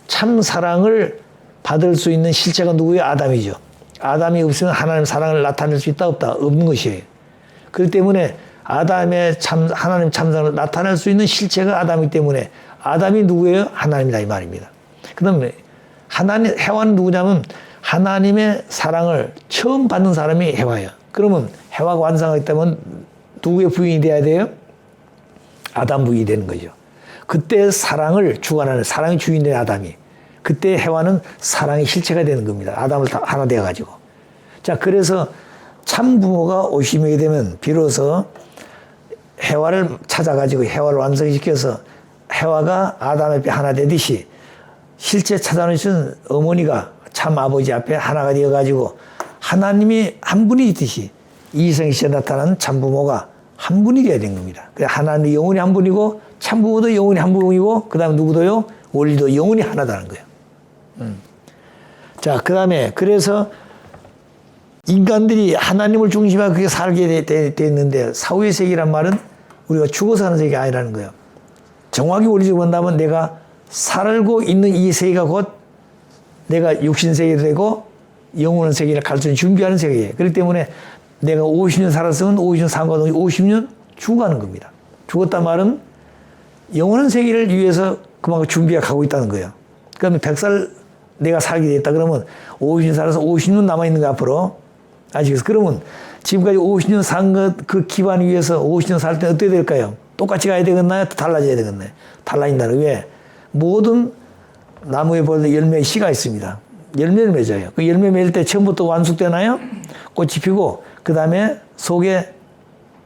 Speaker 1: 참 사랑을 받을 수 있는 실체가 누구예요? 아담이죠. 아담이 없으면 하나님 사랑을 나타낼 수 있다 없다? 없는 것이에요. 그렇기 때문에 하나님 참 사랑을 나타낼 수 있는 실체가 아담이기 때문에 아담이 누구예요? 하나님이다 이 말입니다. 그 다음에 해와는 누구냐면 하나님의 사랑을 처음 받는 사람이 해와예요. 그러면 해와가 완성하겠다면 누구의 부인이 돼야 돼요? 아담 부인이 되는 거죠. 그때 사랑을 주관하는 사랑의 주인이 된 아담이. 그때 해와는 사랑의 실체가 되는 겁니다. 아담을 하나 되어가지고. 자, 그래서 참 부모가 오시게 되면 비로소 해와를 찾아가지고 해와를 완성시켜서 해와가 아담 앞에 하나 되듯이 실제 찾아내신 어머니가 참 아버지 앞에 하나가 되어가지고 하나님이 한 분이 있듯이 이성시에 나타난 참부모가 한 분이 되어야 된 겁니다. 하나님이 영혼이 한 분이고 참부모도 영혼이 한 분이고 그 다음에 누구도요? 원리도 영혼이 하나다는 거예요. 자, 그 다음에 그래서 인간들이 하나님을 중심하고 그렇게 살게 됐는데 사후의 세계란 말은 우리가 죽어서 사는 세계가 아니라는 거예요. 정확히 원리적으로 본다면 내가 살고 있는 이 세계가 곧 내가 육신 세계도 되고 영혼의 세계를 갈 수 있는 준비하는 세계예요. 그렇기 때문에 내가 50년 살았으면 50년 산과 동시에 50년 죽어가는 겁니다. 죽었단 말은 영혼의 세계를 위해서 그만큼 준비가 가고 있다는 거예요. 그러면 100살 내가 살게 됐다 그러면 50년 살아서 50년 남아있는 거 앞으로 아시겠어요? 그러면 지금까지 50년 산 것 그 기반 위에서 50년 살 때 어떻게 될까요? 똑같이 가야 되겠나요? 달라져야 되겠나요? 달라진다는 왜? 모든 나무에 보면 열매의 씨가 있습니다. 열매를 맺어요. 그 열매 맺을 때 처음부터 완숙되나요? 꽃이 피고 그 다음에 속에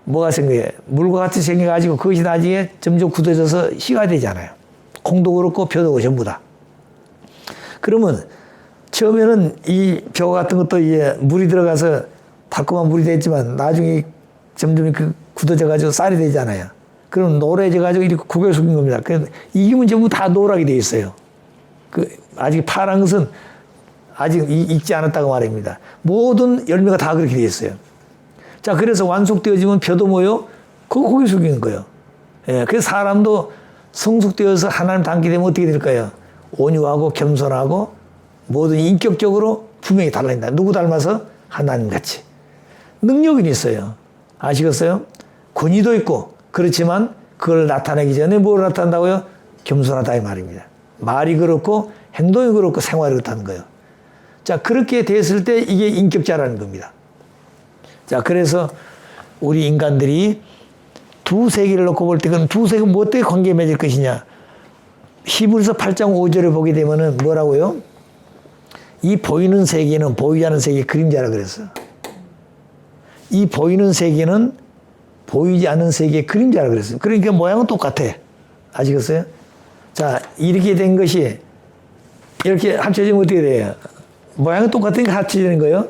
Speaker 1: 뭐가 생겨요? 물과 같이 생겨가지고 그것이 나중에 점점 굳어져서 씨가 되잖아요. 콩도 그렇고 벼도 그렇고 전부 다. 그러면 처음에는 이 벼 같은 것도 이제 물이 들어가서 달콤한 물이 됐지만 나중에 점점 그 굳어져가지고 쌀이 되잖아요. 그럼 노래져가지고 이렇게 고개 숙인 겁니다. 그래서 익으면 전부 다 노랗게 돼 있어요. 아직 파란 것은 아직 익지 않았다고 말입니다. 모든 열매가 다 그렇게 돼 있어요. 자, 그래서 완숙되어지면 벼도 뭐요? 고개 숙이는 거예요. 예, 그래서 사람도 성숙되어서 하나님 닮게 되면 어떻게 될까요? 온유하고 겸손하고 모든 인격적으로 분명히 달라진다. 누구 닮아서? 하나님 같이. 능력은 있어요. 아시겠어요? 권위도 있고 그렇지만 그걸 나타내기 전에 뭘 나타낸다고요? 겸손하다 이 말입니다. 말이 그렇고 행동이 그렇고 생활이 그렇다는 거예요. 자, 그렇게 됐을 때 이게 인격자라는 겁니다. 자, 그래서 우리 인간들이 두 세계를 놓고 볼 때 그럼 두 세계가 뭐 어떻게 관계에 맺을 것이냐? 히브리서 8장 5절을 보게 되면은 뭐라고요? 이 보이는 세계는 보이지 않는 세계의 그림자라 그랬어요. 이 보이는 세계는 보이지 않는 세계의 그림자라 그랬어요. 그러니까 모양은 똑같아. 아시겠어요? 자, 이렇게 된 것이 이렇게 합쳐지면 어떻게 돼요? 모양은 똑같으니까 합쳐지는 거예요.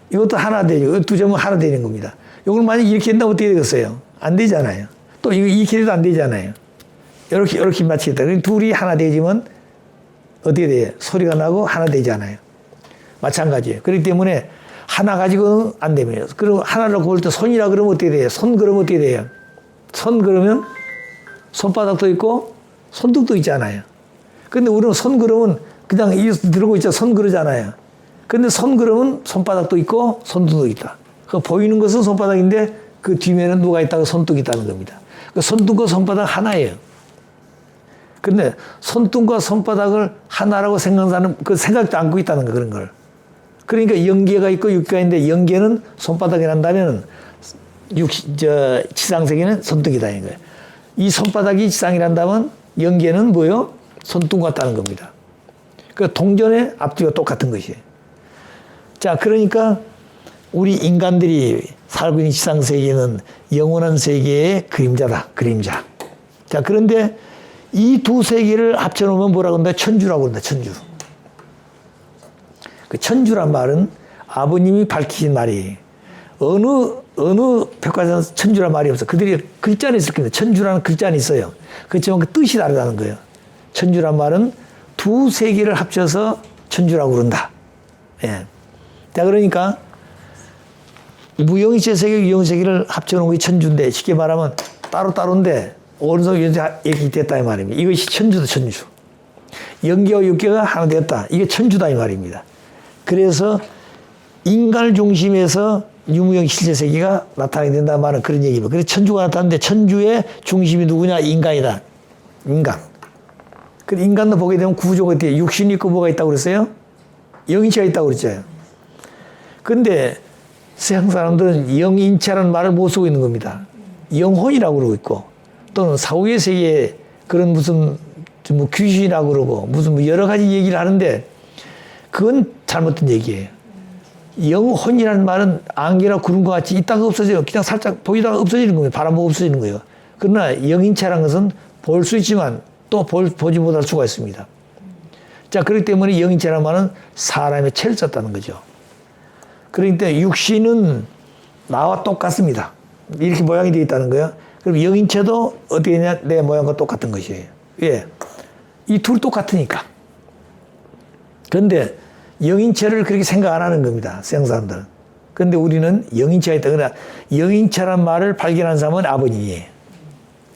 Speaker 1: 이것도 하나 되죠. 두 점은 하나 되는 겁니다. 이걸 만약 이렇게 한다면 어떻게 되겠어요? 안 되잖아요. 또 이거 이렇게 해도 안 되잖아요. 이렇게 맞추겠다. 둘이 하나 되지만 어떻게 돼요? 소리가 나고 하나 되잖아요. 마찬가지예요. 그렇기 때문에 하나 가지고는 안 됩니다. 그리고 하나를 고를 때 손이라 그러면 어떻게 돼요? 손 그러면 어떻게 돼요? 손 그러면 손바닥도 있고 손등도 있잖아요. 근데 우리는 손 그러면 그냥 들고 있자 손 그러잖아요. 근데 손 그러면 손바닥도 있고 손등도 있다. 그 보이는 것은 손바닥인데 그 뒤면은 누가 있다고 손등이 있다는 겁니다. 그 손등과 손바닥 하나예요. 근데 손등과 손바닥을 하나라고 생각하는 그 생각도 않고 있다는 거 그런 걸. 그러니까 영계가 있고 육계가 있는데 영계는 손바닥이 난다면 지상세계는 손등이다 이 거예요. 이 손바닥이 지상이란다면 영계는 뭐요? 손등 같다는 겁니다. 그 동전의 앞뒤가 똑같은 것이에요. 자, 그러니까 우리 인간들이 살고 있는 지상세계는 영원한 세계의 그림자다. 그림자. 자, 그런데 이 두 세계를 합쳐놓으면 뭐라고 한다? 천주라고 한다. 천주. 그 천주란 말은 아버님이 밝히신 말이 어느 백과사전에서 천주란 말이 없어. 그들이 글자는 있을 겁니다. 천주라는 글자는 있어요. 그렇지만 그 뜻이 다르다는 거예요. 천주란 말은 두 세계를 합쳐서 천주라고 그런다. 예. 자, 그러니까 무영이체 세계, 유영세계를 합쳐놓은 게 천주인데 쉽게 말하면 따로따로인데 어느서 얘기 됐다 이 말입니다. 이것이 천주다 천주. 영계와 육계가 하나 되었다. 이게 천주다 이 말입니다. 그래서 인간을 중심에서 유무영 실제 세계가 나타나게 된다는 말은 그런 얘기입니다. 그래서 천주가 나타났는데 천주의 중심이 누구냐? 인간이다. 인간. 그 인간도 보게 되면 구조가 어때요? 육신이 있고 뭐가 있다고 그랬어요? 영인체가 있다고 그랬죠. 근데 세상 사람들은 영인체라는 말을 못 쓰고 있는 겁니다. 영혼이라고 그러고 있고 또는 사후의 세계에 그런 무슨 뭐 귀신이라고 그러고 무슨 뭐 여러 가지 얘기를 하는데 그건 잘못된 얘기예요. 영혼이라는 말은 안개나 구름과 같이 있다가 없어져요. 그냥 살짝 보이다가 없어지는 겁니다. 바람 보고 없어지는 거예요. 그러나 영인체라는 것은 볼 수 있지만 또 보지 못할 수가 있습니다. 자, 그렇기 때문에 영인체라는 말은 사람의 체를 썼다는 거죠. 그러니까 육신은 나와 똑같습니다. 이렇게 모양이 되어 있다는 거예요. 그럼 영인체도 어떻게 되냐? 내 모양과 똑같은 것이에요. 예. 이 둘 똑같으니까. 그런데 영인체를 그렇게 생각 안 하는 겁니다. 세상 사람들은. 그런데 우리는 영인체가 있다. 그러나 영인체란 말을 발견한 사람은 아버님이에요.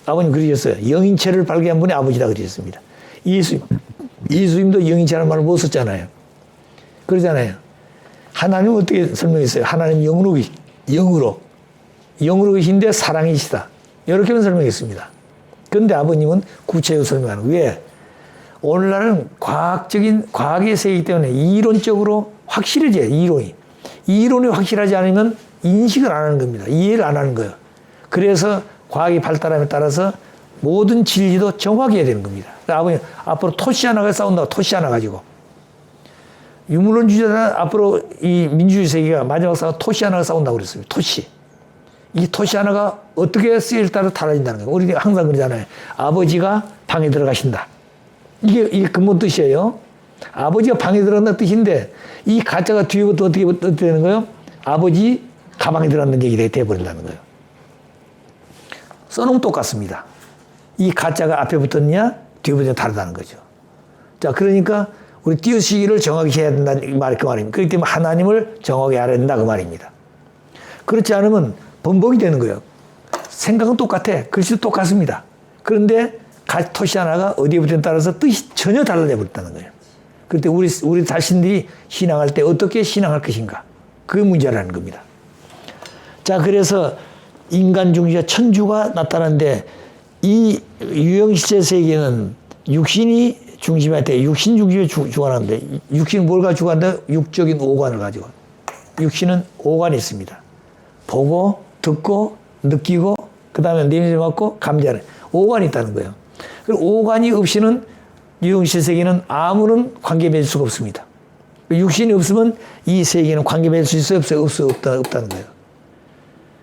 Speaker 1: 아버님 그러셨어요. 영인체를 발견한 분이 아버지다 그러셨습니다. 예수님도 영인체라는 말을 못 썼잖아요. 그러잖아요. 하나님은 어떻게 설명했어요? 하나님 영으로 계신데 사랑이시다. 이렇게만 설명했습니다. 그런데 아버님은 구체적으로 설명하는 거예요. 왜? 오늘날은 과학의 세계이기 때문에 이론적으로 확실해져요. 이론이 확실하지 않으면 인식을 안 하는 겁니다. 이해를 안 하는 거예요. 그래서 과학이 발달함에 따라서 모든 진리도 정확해야 되는 겁니다. 아버님 앞으로 토시 하나가 싸운다고 토시 하나 가지고 유물론주의자는 앞으로 이 민주주의 세계가 마지막 싸워 토시 하나가 싸운다고 그랬어요. 토시. 이 토시 하나가 어떻게 쓰일 따라 달라진다는 거예요. 우리 항상 그러잖아요. 아버지가 방에 들어가신다. 이게 근본 뜻이에요. 아버지가 방에 들어간다는 뜻인데 이 가짜가 뒤에부터 어떻게 되는 거예요? 아버지 가방에 들어간다는 얘기가 돼버린다는 거예요. 써놓으면 똑같습니다. 이 가짜가 앞에 붙었냐 뒤에 붙었냐 다르다는 거죠. 자, 그러니까 우리 띄어쓰기를 정확히 해야 된다는 그 말입니다. 그렇기 때문에 하나님을 정확히 알아야 된다 그 말입니다. 그렇지 않으면 번복이 되는 거예요. 생각은 똑같아. 글씨도 똑같습니다. 그런데 토시 하나가 어디에 붙냐에 따라서 뜻이 전혀 달라져 버렸다는 거예요. 그때 우리 자신들이 신앙할 때 어떻게 신앙할 것인가. 그 문제라는 겁니다. 자, 그래서 인간 중시와 천주가 나타나는데 이 유형실제 세계는 육신이 중심할 때 육신 중심에 주관하는데 육신은 뭘 가지고 간다? 육적인 오관을 가지고. 육신은 오관이 있습니다. 보고 듣고 느끼고 그 다음에 냄새 맡고 감지하는 오관이 있다는 거예요. 그리고 오관이 없이는 유형실 세계는 아무런 관계 맺을 수가 없습니다. 육신이 없으면 이 세계는 관계 맺을 수 있어요? 없어요? 없다는 거예요.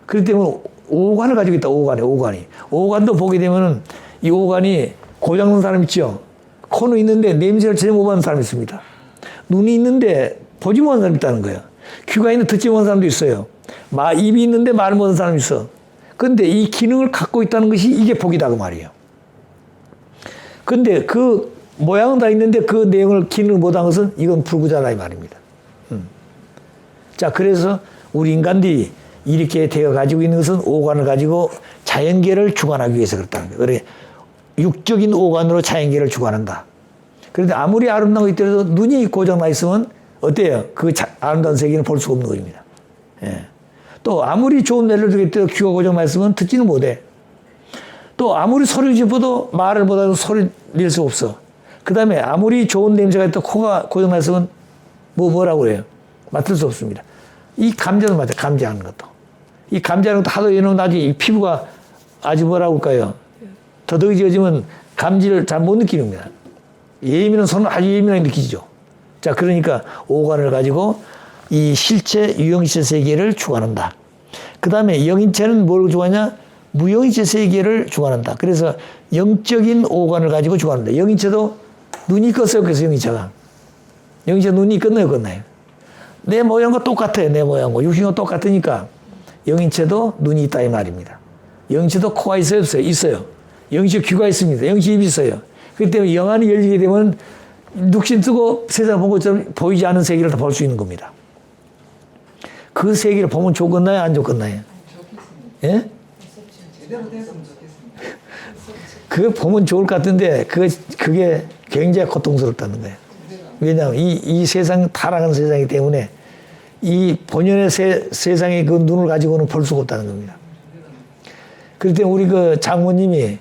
Speaker 1: 그렇기 때문에 오관을 가지고 있다. 오관이. 오관도 보게 되면은 이 오관이 고장난 사람 있죠? 코는 있는데 냄새를 전혀 못 받는 사람이 있습니다. 눈이 있는데 보지 못하는 사람이 있다는 거예요. 귀가 있는데 듣지 못하는 사람도 있어요. 입이 있는데 말을 못하는 사람이 있어. 그런데 이 기능을 갖고 있다는 것이 이게 복이다 그 말이에요. 그런데 그 모양은 다 있는데 그 내용을 기능을 못한 것은 이건 불구자다 이 말입니다. 자, 그래서 우리 인간들이 이렇게 되어 가지고 있는 것은 오관을 가지고 자연계를 주관하기 위해서 그렇다는 거예요. 그래 육적인 오관으로 자연계를 주관한다. 그런데 아무리 아름다운 거 있더라도 눈이 고장나 있으면 어때요? 그 아름다운 세계는 볼 수가 없는 것입니다. 예. 또 아무리 좋은 매를 들겠더라도 귀가 고장나 있으면 듣지는 못해. 또 아무리 소리 집어도 말을 못하고 소리 낼 수 없어. 그 다음에 아무리 좋은 냄새가 있다 코가 고장나 있으면 뭐라고 해요? 맡을 수 없습니다. 이 감자도 마찬가지, 감지하는 것도. 이 감지하는 것도 하도 해놓으면 나중에 이 피부가 아주 뭐라고 할까요? 더덕이지어지면 감지를 잘 못 느끼는 겁니다. 예민한 손은 아주 예민하게 느끼죠. 자, 그러니까 오관을 가지고 이 실체, 유형체 세계를 주관한다. 그 다음에 영인체는 뭘 주관하냐? 무영인체 세계를 주관한다. 그래서 영적인 오관을 가지고 주관한다. 영인체도 눈이 껐어요. 그래서 영인체가. 영인체 눈이 껐나요? 내 모양과 똑같아요. 내 모양과. 육신과 똑같으니까 영인체도 눈이 있다 이 말입니다. 영인체도 코가 있어요? 없어요? 있어요. 영인체 귀가 있습니다. 영인체 입이 있어요. 그렇기 때문에 영안이 열리게 되면 눅신 뜨고 세상 본 것처럼 보이지 않은 세계를 다 볼 수 있는 겁니다. 그 세계를 보면 좋겠나요? 안 좋겠나요? 예? 그거 보면 좋을 것 같은데 그게 굉장히 고통스럽다는 거예요. 왜냐하면 이 세상 타락한 세상이기 때문에 이 본연의 세상의 그 눈을 가지고는 볼 수가 없다는 겁니다. 그럴 때 우리 그 장모님이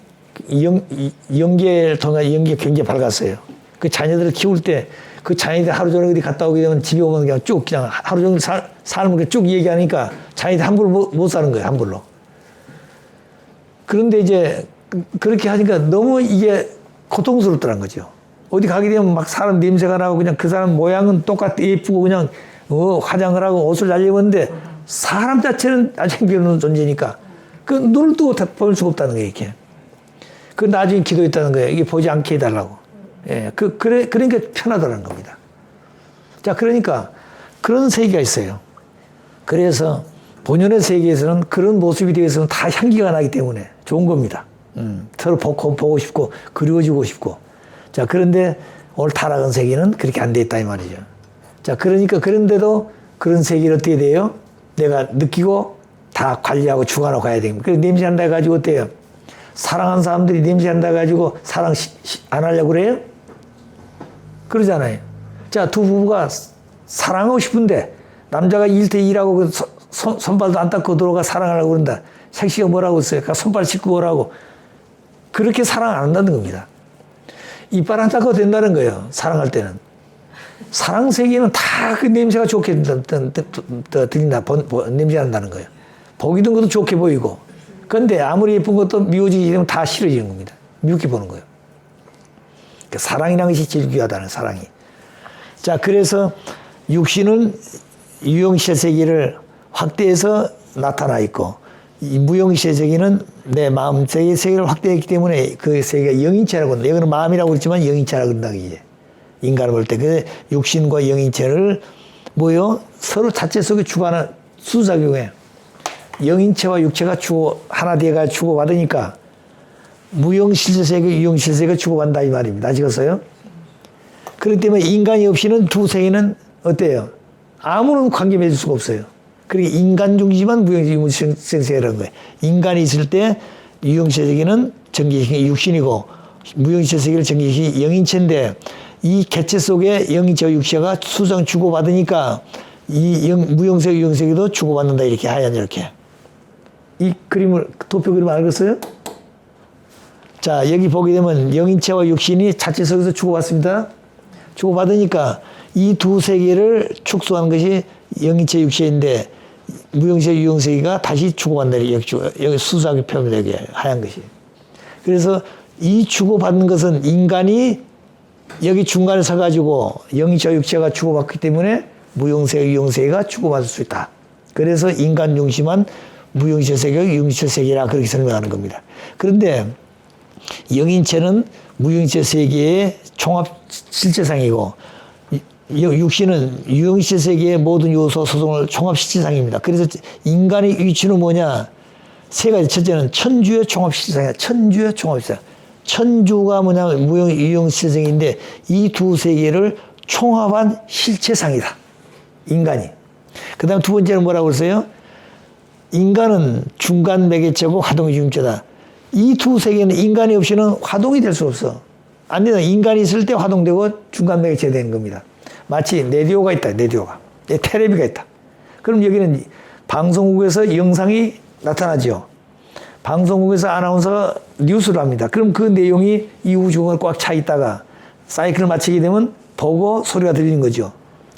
Speaker 1: 연계를 통해 연계 굉장히 밝았어요. 그 자녀들을 키울 때 그 자녀들 하루 종일 어디 갔다 오게 되면 집에 오면 그냥 하루 종일 삶을 쭉 얘기하니까 자녀들 함부로 못 사는 거예요. 함부로. 그런데 이제 그렇게 하니까 너무 이게 고통스럽더란 거죠. 어디 가게 되면 막 사람 냄새가 나고 그냥 그 사람 모양은 똑같아 예쁘고 그냥 화장을 하고 옷을 잘 입었는데 사람 자체는 아주 행변없는 존재니까 그 눈을 뜨고 볼 수가 없다는 거예요. 이렇게. 그 나중에 기도했다는 거예요. 이게 보지 않게 해달라고. 예, 그러니까 편하다는 겁니다. 자, 그러니까 그런 세계가 있어요. 그래서 본연의 세계에서는 그런 모습이 되어서는 다 향기가 나기 때문에 좋은 겁니다. 서로 보고 싶고 그리워지고 싶고. 자, 그런데 오늘 타락한 세계는 그렇게 안 돼 있다 이 말이죠. 자, 그러니까 그런데도 그런 세계를 어떻게 돼요? 내가 느끼고 다 관리하고 주관하고 가야 됩니다. 그래서 냄새난다 해가지고 어때요? 사랑하는 사람들이 냄새난다 해가지고 사랑 안 하려고 그래요? 그러잖아요. 자, 두 부부가 사랑하고 싶은데 남자가 1대2라고 손발도 안 닦고 들어가 사랑하려고 그런다. 색시가 뭐라고 했어요? 손발 씻고 오라고. 그렇게 사랑 안 한다는 겁니다. 이빨 안 닦아도 된다는 거예요. 사랑할 때는. 사랑 세계는 다 그 냄새가 좋게 들린다. 냄새 난다는 거예요. 보기 든 것도 좋게 보이고. 그런데 아무리 예쁜 것도 미워지게 되면 다 싫어지는 겁니다. 미웃게 보는 거예요. 그러니까 사랑이라는 것이 제일 귀하다는 사랑이. 자, 그래서 육신은 유형실 세계를 확대해서 나타나 있고 이 무형실 세계는 내 마음 세계를 확대했기 때문에 그 세계가 영인체라고 한다. 여기는 마음이라고 그랬지만 영인체라고 한다. 이제 인간을 볼 때 그 육신과 영인체를 서로 자체 속에 주관한 수작용해. 영인체와 육체가 하나 되어가 주고받으니까 무형실체세계, 유형실체세계가 주고받는다 이 말입니다. 아시겠어요? 그렇기 때문에 인간이 없이는 두 세계는 어때요? 아무런 관계 맺을 수가 없어요. 그러니까 인간 중심한 무형실체세계라는 거예요. 인간이 있을 때 유형실체세계는 전기식이 육신이고 무형실체세계를 전기식이 영인체인데 이 개체 속에 영인체와 육체가 수정 주고받으니까 이 무형세계, 유형세계도 주고받는다 이렇게 하얀 이렇게. 이 그림을 도표 그림 알겠어요? 자 여기 보게 되면 영인체와 육신이 자체 속에서 주고받습니다. 주고받으니까 이 두 세계를 축소하는 것이 영인체 육체인데 무형세계 유형세계가 다시 주고받는다. 여기 수수하게 표현되게 하얀 것이. 그래서 이 주고받는 것은 인간이 여기 중간에 서가지고 영인체와 육체가 주고받기 때문에 무형세계 유형세계가 주고받을 수 있다. 그래서 인간 중심한 무형체 세계, 유형체 세계라 그렇게 설명하는 겁니다. 그런데 영인체는 무형체 세계의 종합 실체상이고 육신은 유형체 세계의 모든 요소 소동을 종합 실체상입니다. 그래서 인간의 위치는 뭐냐? 세 가지. 첫째는 천주의 종합 실체상이야. 천주의 종합 실체상. 천주가 뭐냐면 무형, 유형체 세계인데 이 두 세계를 총합한 실체상이다. 인간이. 그 다음 두 번째는 뭐라고 그랬어요? 인간은 중간 매개체고 화동의 중임체다. 이 두 세계는 인간이 없이는 화동이 될 수 없어. 안 되나? 인간이 있을 때 화동되고 중간 매개체 되는 겁니다. 마치 라디오가 있다. 라디오가. 텔레비가 있다. 그럼 여기는 방송국에서 영상이 나타나죠. 방송국에서 아나운서가 뉴스를 합니다. 그럼 그 내용이 이 우주공을 꽉 차 있다가 사이클을 마치게 되면 보고 소리가 들리는 거죠.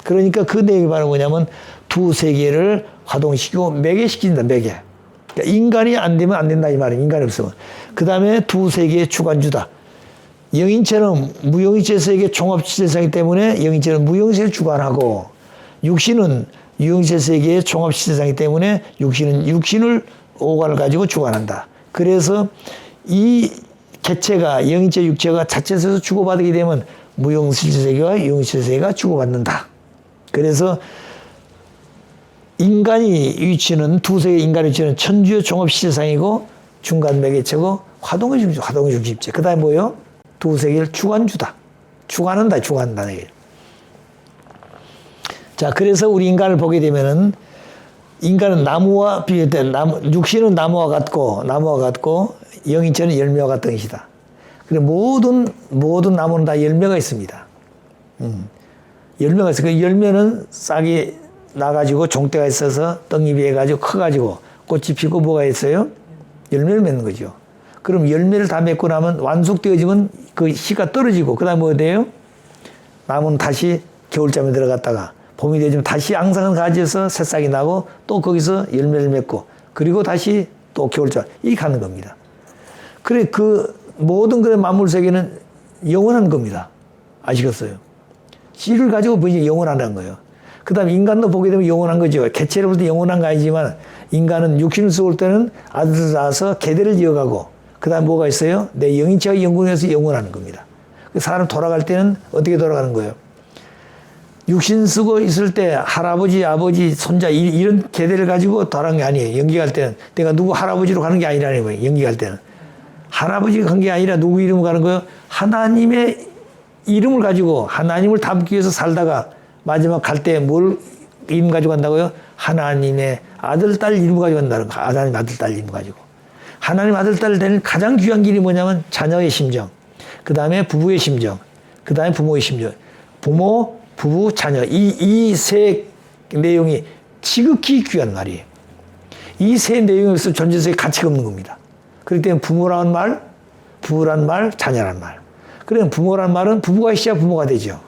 Speaker 1: 그러니까 그 내용이 바로 뭐냐면 두 세계를 화동시키고 매개시킨다. 매개. 그러니까 인간이 안 되면 안 된다 이 말이에요. 인간이 없으면. 그 다음에 두 세계의 주관주다. 영인체는 무형체 세계 종합실체상이기 때문에 영인체는 무형체를 주관하고 육신은 유형체 세계의 종합실체상이기 때문에 육신은 육신을 오관을 가지고 주관한다. 그래서 이 개체가 영인체 육체가 자체에서 주고받게 되면 무형실체세계와 유형실체세계가 주고받는다. 그래서 인간이 위치는 두 세계 인간의 위치는 천주의 종합실체상이고 중간 매개체고 화동의 중심체. 그 다음에 뭐예요? 두 세계를 주관주다. 주관한다. 자, 그래서 우리 인간을 보게 되면은 인간은 나무와 비교될 육신은 나무와 같고 영인체는 열매와 같은 것이다. 그래 모든 나무는 다 열매가 있습니다. 열매가 있어. 그 열매는 싹이 나가지고 종대가 있어서 떡잎이 해가지고 커가지고 꽃이 피고 뭐가 있어요? 열매를 맺는 거죠. 그럼 열매를 다 맺고 나면 완숙되어지면 그 씨가 떨어지고 그 다음에 뭐 돼요? 나무는 다시 겨울잠에 들어갔다가 봄이 되면 다시 앙상한 가지에서 새싹이 나고 또 거기서 열매를 맺고 그리고 다시 또 겨울잠 이렇게 가는 겁니다. 그래 그 모든 그런 만물 세계는 영원한 겁니다. 아시겠어요? 씨를 가지고 보니 영원하다는 거예요. 그 다음에 인간도 보게 되면 영원한 거죠. 개체를 볼 때 영원한 거 아니지만 인간은 육신을 쏠 때는 아들을 낳아서 계대를 이어가고 그 다음에 뭐가 있어요? 내 영인체가 영원해서 영원하는 겁니다. 사람 돌아갈 때는 어떻게 돌아가는 거예요? 육신 쓰고 있을 때 할아버지, 아버지, 손자 이런 계대를 가지고 돌아가는 게 아니에요. 연기할 때는 내가 누구 할아버지로 가는 게 아니라는 거예요. 연기할 때는. 할아버지가 간 게 아니라 누구 이름으로 가는 거예요? 하나님의 이름을 가지고 하나님을 담기 위해서 살다가 마지막 갈 때 뭘 이름 가지고 간다고요? 하나님의 아들, 딸 이름 가지고 간다는 거. 하나님 아들, 딸 이름 가지고. 하나님 아들, 딸 되는 가장 귀한 길이 뭐냐면 자녀의 심정. 그 다음에 부부의 심정. 그 다음에 부모의 심정. 부모, 부부, 자녀. 이 세 내용이 지극히 귀한 말이에요. 이 세 내용이 없으면 존재성에 가치가 없는 겁니다. 그렇기 때문에 부모라는 말, 부부란 말, 자녀란 말. 그러면 부모란 말은 부부가 있어야 부모가 되죠.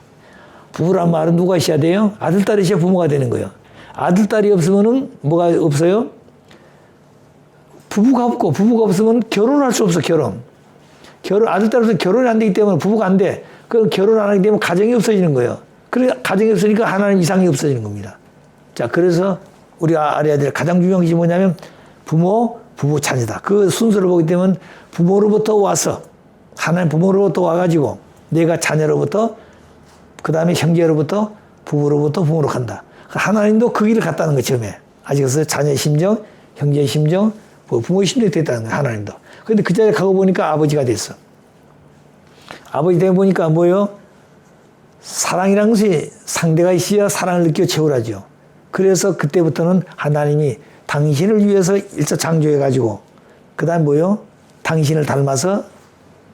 Speaker 1: 부부란 말은 누가 있어야 돼요? 아들, 딸이 있어야 부모가 되는 거예요. 아들, 딸이 없으면은 뭐가 없어요? 부부가 없고, 부부가 없으면 결혼할 수 없어, 결혼, 아들, 딸 없으면 결혼이 안 되기 때문에 부부가 안 돼. 그럼 결혼 안 하게 되면 가정이 없어지는 거예요. 그래, 가정이 없으니까 하나님 이상이 없어지는 겁니다. 자, 그래서 우리가 알아야 될 가장 중요한 것이 뭐냐면 부모, 부부, 자녀다. 그 순서를 보게 되면 부모로부터 와서, 하나님 부모로부터 와가지고 내가 자녀로부터 그 다음에 형제로부터 부부로부터 부모로 간다. 하나님도 그 길을 갔다는 거 처음에. 아시겠어요? 자녀의 심정, 형제의 심정, 부모의 심정이 됐다는 거예요. 하나님도. 그런데 그 자리에 가고 보니까 아버지가 됐어. 아버지 되고 보니까 뭐예요? 사랑이라는 것이 상대가 있어야 사랑을 느껴 채우라죠. 그래서 그때부터는 하나님이 당신을 위해서 일차 창조해가지고 그 다음 뭐예요? 당신을 닮아서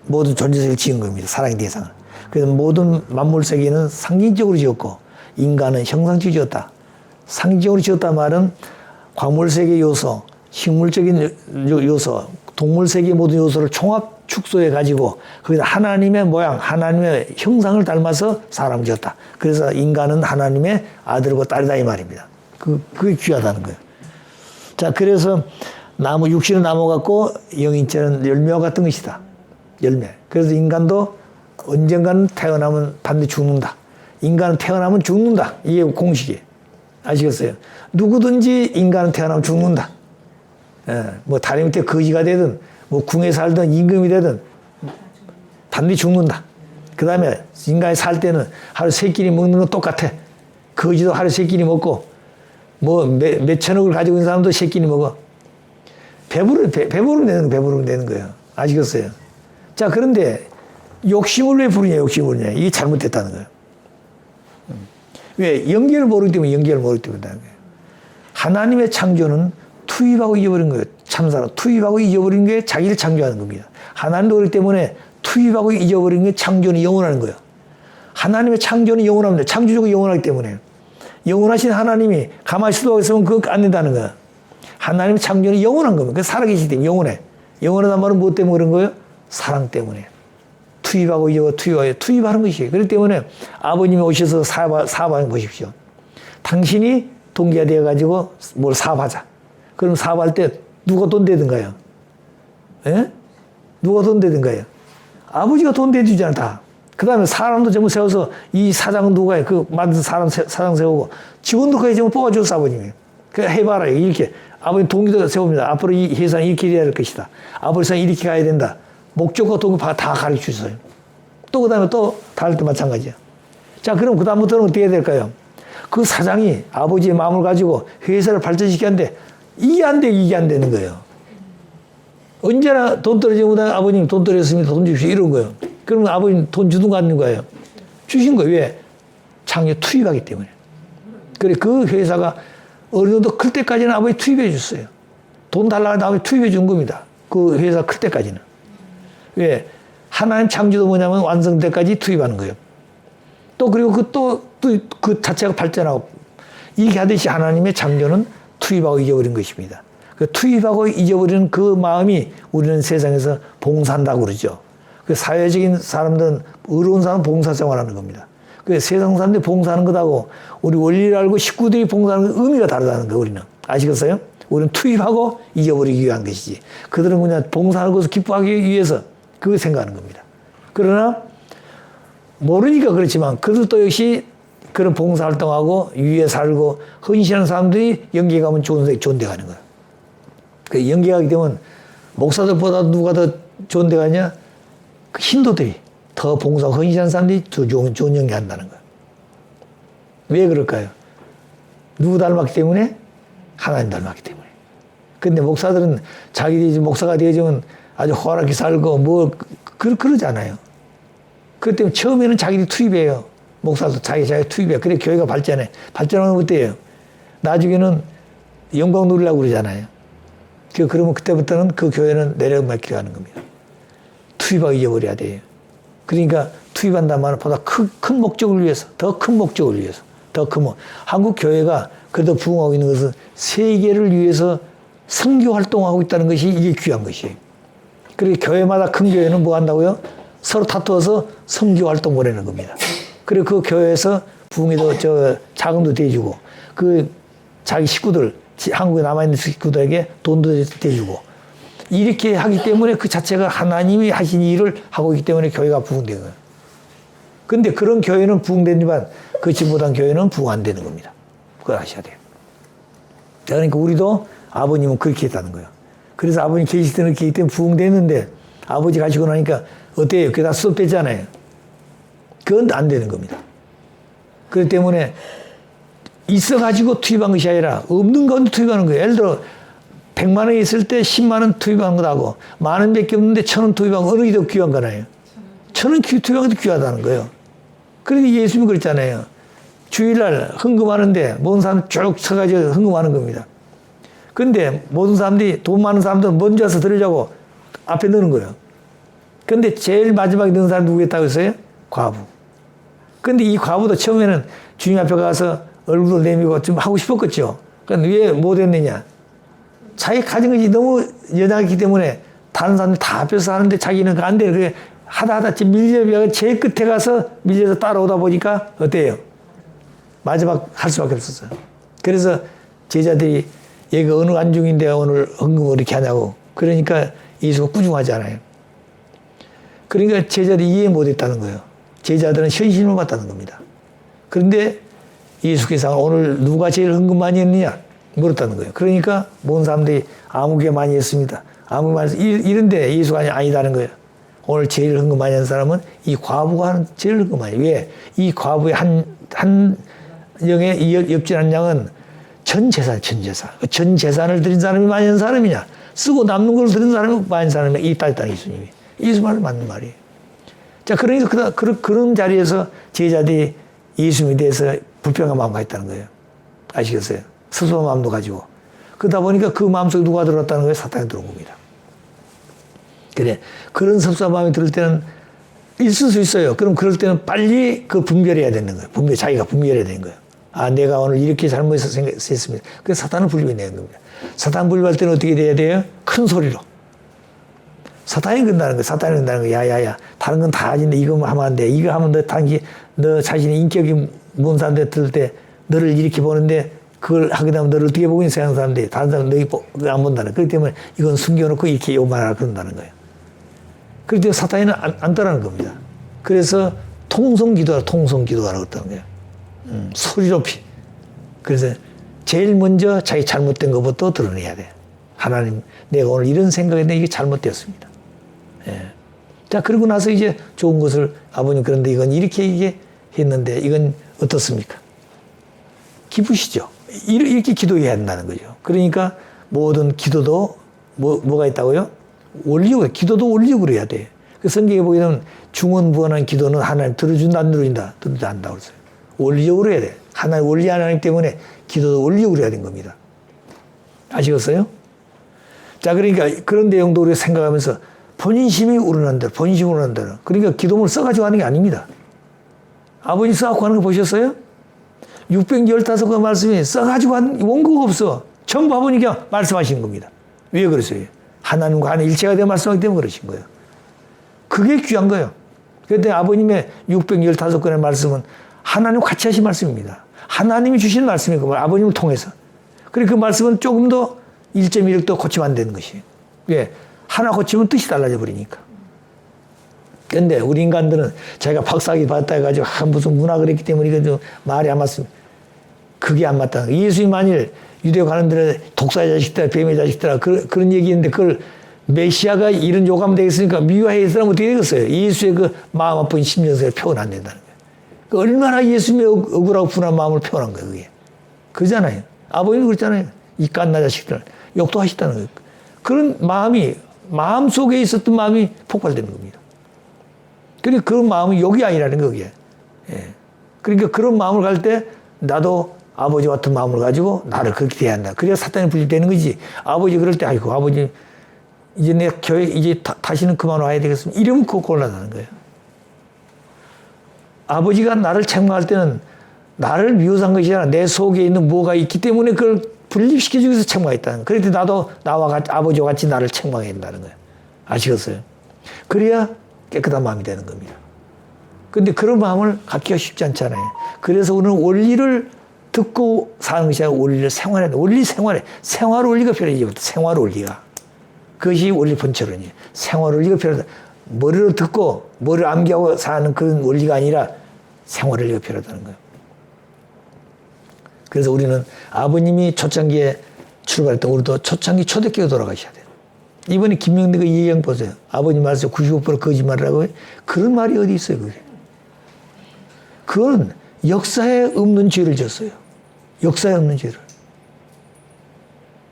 Speaker 1: 모든 존재를 지은 겁니다. 사랑의 대상을. 그래서 모든 만물 세계는 상징적으로 지었고 인간은 형상적으로 지었다. 상징적으로 지었다 말은 광물 세계 요소, 식물적인 요소, 동물 세계 모든 요소를 종합 축소해 가지고 거기다 하나님의 모양, 하나님의 형상을 닮아서 사람을 지었다. 그래서 인간은 하나님의 아들과 딸이다 이 말입니다. 그게 귀하다는 거예요. 자, 그래서 나무 육신은 나무 같고 영인체는 열매와 같은 것이다. 열매. 그래서 인간도 언젠가는 태어나면 반드시 죽는다. 인간은 태어나면 죽는다. 이게 공식이에요. 아시겠어요? 누구든지 인간은 태어나면 죽는다. 예, 뭐 다리 밑에 거지가 되든 뭐 궁에 살든 임금이 되든 반드시 죽는다. 그 다음에 인간이 살 때는 하루 세 끼리 먹는 건 똑같아. 거지도 하루 세 끼리 먹고 뭐 몇 천억을 가지고 있는 사람도 세 끼리 먹어. 배부르면 되는 거예요. 아시겠어요? 자, 그런데 욕심을 왜 부리냐, 욕심을 부리냐. 이게 잘못됐다는 거예요. 왜? 연결을 모르기 때문에, 연결을 모르기 때문에. 하나님의 창조는 투입하고 잊어버린 거예요. 참사로. 투입하고 잊어버린 게 자기를 창조하는 겁니다. 하나님도 그렇기 때문에 투입하고 잊어버린 게 창조는 영원하는 거예요. 하나님의 창조는 영원합니다. 창조적으로 영원하기 때문에. 영원하신 하나님이 가만히 수도하고 있으면 그거 안 된다는 거예요. 하나님의 창조는 영원한 겁니다. 그래서 살아계시기 때문에 영원해. 영원하단 말은 무엇 때문에 그런 거예요? 사랑 때문에. 투입하고 투입하는 것이에요. 그렇기 때문에 아버님이 오셔서 사업하는 보십시오. 당신이 동기가 되어가지고 뭘 사업하자. 그럼 사업할 때 누가 돈 대든가요? 예? 누가 돈 대든가요? 아버지가 돈 대주잖아, 다. 그 다음에 사람도 전부 세워서 이 사장은 누가 해? 그 만든 사장 세우고 직원도 거의 전부 뽑아줘서 아버님이. 그래, 해봐라. 이렇게. 아버님 동기도 세웁니다. 앞으로 이 회사는 이렇게 해야 될 것이다. 앞으로 회사는 이렇게 가야 된다. 목적과 동기 다 가르쳐 주세요. 또 그 다음에 또 다를 때 마찬가지야. 자, 그럼 그 다음부터는 어떻게 해야 될까요? 그 사장이 아버지의 마음을 가지고 회사를 발전시켰는데 이게 안 돼, 이게 안 되는 거예요. 언제나 돈 떨어지면 아버님 돈 떨어졌습니다. 돈 주십시오. 이런 거예요. 그러면 아버님 돈 주든 거 아닌 거예요. 주신 거예요. 왜? 창조 투입하기 때문에. 그래, 그 회사가 어느 정도 클 때까지는 아버지 투입해 줬어요. 돈 달라고 아버지 투입해 준 겁니다. 그 회사 클 때까지는. 왜? 하나님 창조도 뭐냐면 완성될 때까지 투입하는 거예요. 또 그리고 그 자체가 발전하고 이렇게 하듯이 하나님의 창조는 투입하고 잊어버린 것입니다. 그 투입하고 잊어버리는 그 마음이 우리는 세상에서 봉사한다고 그러죠. 그 사회적인 사람들은 의로운 사람은 봉사생활 하는 겁니다. 그 세상 사람들이 봉사하는 것하고 우리 원리를 알고 식구들이 봉사하는 것 의미가 다르다는 거예요, 우리는. 아시겠어요? 우리는 투입하고 잊어버리기 위한 것이지. 그들은 그냥 봉사하는 것을 기뻐하기 위해서 그걸 생각하는 겁니다. 그러나 모르니까 그렇지만 그들도 역시 그런 봉사활동하고 위에 살고 헌신하는 사람들이 연계 가면 좋은 데 가는 거예요. 그 연계 가게 되면 목사들보다 누가 더 좋은 데 가냐? 그 신도들이 더 봉사 헌신하는 사람들이 더 좋은 연계 한다는 거예요. 왜 그럴까요? 누구 닮았기 때문에? 하나님 닮았기 때문에. 근데 목사들은 자기들이 목사가 되어지면 아주 호락하게 살고 그러지 않아요. 그렇기 때문에 처음에는 자기들이 투입해요. 목사도 자기 투입해요. 그래 교회가 발전해. 발전하면 어때요? 나중에는 영광 누리려고 그러잖아요. 그러면 그때부터는 그 교회는 내려막기로 하는 겁니다. 투입하고 잊어버려야 돼요. 그러니까 투입한다는 말은 보다 큰 목적을 위해서, 더 큰 목적을 위해서, 한국 교회가 그래도 부흥하고 있는 것은 세계를 위해서 선교 활동하고 있다는 것이 이게 귀한 것이에요. 그리고 교회마다 큰 교회는 뭐 한다고요? 서로 다투어서 선교 활동 보내는 겁니다. 그리고 그 교회에서 부흥에도 자금도 대주고 그 자기 식구들, 한국에 남아있는 식구들에게 돈도 대주고 이렇게 하기 때문에 그 자체가 하나님이 하신 일을 하고 있기 때문에 교회가 부흥된 거예요. 근데 그런 교회는 부흥되지만 그렇지 못한 교회는 부흥 안 되는 겁니다. 그걸 아셔야 돼요. 그러니까 우리도 아버님은 그렇게 했다는 거예요. 그래서 아버님 계실 때는 그렇게 했기 때문에 부흥됐는데 아버지 가시고 나니까 어때요? 그게 다 수업됐잖아요. 그건 안 되는 겁니다. 그렇기 때문에 있어가지고 투입한 것이 아니라 없는 가운데 투입하는 거예요. 예를 들어 100만 원이 있을 때 10만 원 투입한 것하고 만 원밖에 없는데 1,000원 투입한 거 어느 게 더 귀한 거나요? 1,000원 투입한 게 더 귀하다는 거예요. 그러니까 예수님이 그랬잖아요. 주일날 헌금하는데 모든 사람 쭉 서가지고 헌금하는 겁니다. 근데 모든 사람들이 돈 많은 사람들은 먼저 와서 들으려고 앞에 넣는 거예요. 근데 제일 마지막에 넣은 사람이 누구였다고 했어요? 과부. 근데 이 과부도 처음에는 주님 앞에 가서 얼굴을 내밀고 좀 하고 싶었겠죠. 그런데 왜 못 했느냐? 자기 가진 것이 너무 연약했기 때문에 다른 사람들 다 앞에서 하는데 자기는 안 돼. 그게 하다 밀려서 제일 끝에 가서 밀려서 따라오다 보니까 어때요? 마지막 할 수밖에 없었어요. 그래서 제자들이 얘가 어느 안중인데 오늘 헌금을 이렇게 하냐고. 그러니까 예수가 꾸중하잖아요. 그러니까 제자들이 이해 못했다는 거예요. 제자들은 현실만 봤다는 겁니다. 그런데 예수께서 오늘 누가 제일 헌금 많이 했느냐 물었다는 거예요. 그러니까 모든 사람들이 아무개 많이 했습니다. 아무 많이 했습니다. 이런데 예수가 아니다는 거예요. 오늘 제일 헌금 많이 한 사람은 이 과부가 하는 제일 헌금 많이. 왜? 이 과부의 한 영의 엽진한 양은 전 재산을 드린 사람이 많이 한 사람이냐? 쓰고 남는 걸 드린 사람이 많이 한 사람이 있다 예수님이. 예수 말은 맞는 말이에요. 자, 그러니까 그런 자리에서 제자들이 예수님에 대해서 불평한 마음을 가졌다는 거예요. 아시겠어요? 섭섭한 마음도 가지고. 그러다 보니까 그 마음속에 누가 들어왔다는 거예요? 사탄이 들어온 겁니다. 그래. 그런 섭섭한 마음이 들을 때는 있을 수 있어요. 그럼 그럴 때는 빨리 그 분별해야 되는 거예요. 자기가 분별해야 되는 거예요. 아, 내가 오늘 이렇게 잘못했습니다. 그래서 사탄을 분별해내는 겁니다. 사탄 분별할 때는 어떻게 돼야 돼요? 큰 소리로. 사탄이 그런다는 거예요. 야야야. 다른 건 다 하지는데 이거 하면 안 돼. 이거 하면 너 자신의 인격이 뭔 사람들 들을 때 너를 이렇게 보는데 그걸 하게 되면 너를 어떻게 보고 있는 세상 사람들이 다른 사람 너희 안 본다는 거예요. 그렇기 때문에 이건 숨겨놓고 이렇게 요만하라 그런다는 거예요. 그럴 때 사탄이는 안 따라하는 겁니다. 그래서 통성기도하라 그랬다는 거예요. 소리 높이. 그래서 제일 먼저 자기 잘못된 것부터 드러내야 돼. 하나님, 내가 오늘 이런 생각했는데 이게 잘못되었습니다. 예. 자, 그러고 나서 이제 좋은 것을 아버님 그런데 이건 이렇게 했는데 이건 어떻습니까? 기쁘시죠? 이렇게 기도해야 한다는 거죠. 그러니까 모든 기도도 뭐가 있다고요? 원리고, 기도도 원리고 그래야 돼. 그 성경에 보게 되면 중언부언한 기도는 하나님 들어준다, 안 들어준다? 들어준다, 한다고 그랬어요. 원리적으로 해야 돼. 하나님 원리 하나님 때문에 기도도 원리적으로 해야 되는 겁니다. 아시겠어요? 자, 그러니까 그런 내용도 우리가 생각하면서 본인심이 우러난다. 그러니까 기도문을 써가지고 하는 게 아닙니다. 아버님 써갖고 하는 거 보셨어요? 615個 말씀이 써가지고 한 원고가 없어. 전부 아버님께 말씀하신 겁니다. 왜 그랬어요? 하나님과 하나님 일체가 되어 말씀하기 때문에 그러신 거예요. 그게 귀한 거예요. 그런데 아버님의 615권의 말씀은 하나님 같이 하신 말씀입니다. 하나님이 주신 말씀이고 아버님을 통해서. 그리고 그 말씀은 조금 더 1.1도 고치면 안 되는 것이에요. 왜? 하나 고치면 뜻이 달라져 버리니까. 그런데 우리 인간들은 자기가 박사학위 받았다 해가지고 무슨 문학을 했기 때문에 이건 좀 말이 안 맞습니다. 그게 안 맞다는 거예요. 예수님 만일 유대교 가는 데는 독사의 자식들아 뱀의 자식들아 그런 얘기인데 그걸 메시아가 이런 요구하면 되겠습니까? 미화해 있으면 어떻게 되겠어요? 예수의 그 마음 아픈 심정을 표현 안 된다는 거예요. 그 얼마나 예수님의 억울하고 분한 마음을 표현한 거예요. 그게. 그러잖아요. 아버님도 그랬잖아요. 이 깐나 자식들 욕도 하셨다는 거예요. 그런 마음 속에 있었던 마음이 폭발되는 겁니다. 그러니까 그런 마음이 욕이 아니라는 거예요. 예. 그러니까 그런 마음을 갈 때 나도 아버지 같은 마음을 가지고 나를 그렇게 대한다. 그래야 사탄이 분리되는 거지. 아버지 그럴 때 아이고 아버지 이제 내 교회 이제 다시는 그만 와야 되겠습니다. 이러면 그거 곤란하는 거예요. 아버지가 나를 책망할 때는 나를 미워한 것이 아니라 내 속에 있는 뭐가 있기 때문에 그걸 분립시켜주기 위해서 책망했다는 거예요. 그럴 때 나도 나와 같이 아버지와 같이 나를 책망해야 된다는 거예요. 아시겠어요? 그래야 깨끗한 마음이 되는 겁니다. 근데 그런 마음을 갖기가 쉽지 않잖아요. 그래서 우리는 원리를 듣고 사는 것이 아니라 원리를 생활해야 돼. 생활 원리가 필요해요. 생활 원리가. 그것이 원리 본체론이에요. 생활 원리가 필요하다. 머리로 듣고 머리를 암기하고 사는 그런 원리가 아니라 생활 원리가 필요하다는 거예요. 그래서 우리는 아버님이 초창기에 출발했던 우리도 초창기 초대교회 돌아가셔야 돼요. 이번에 김명대가 이 얘기 보세요. 아버님 말씀 95% 거짓말이라고 해요. 그런 말이 어디 있어요, 그게. 그건 역사에 없는 죄를 졌어요. 역사에 없는 죄를.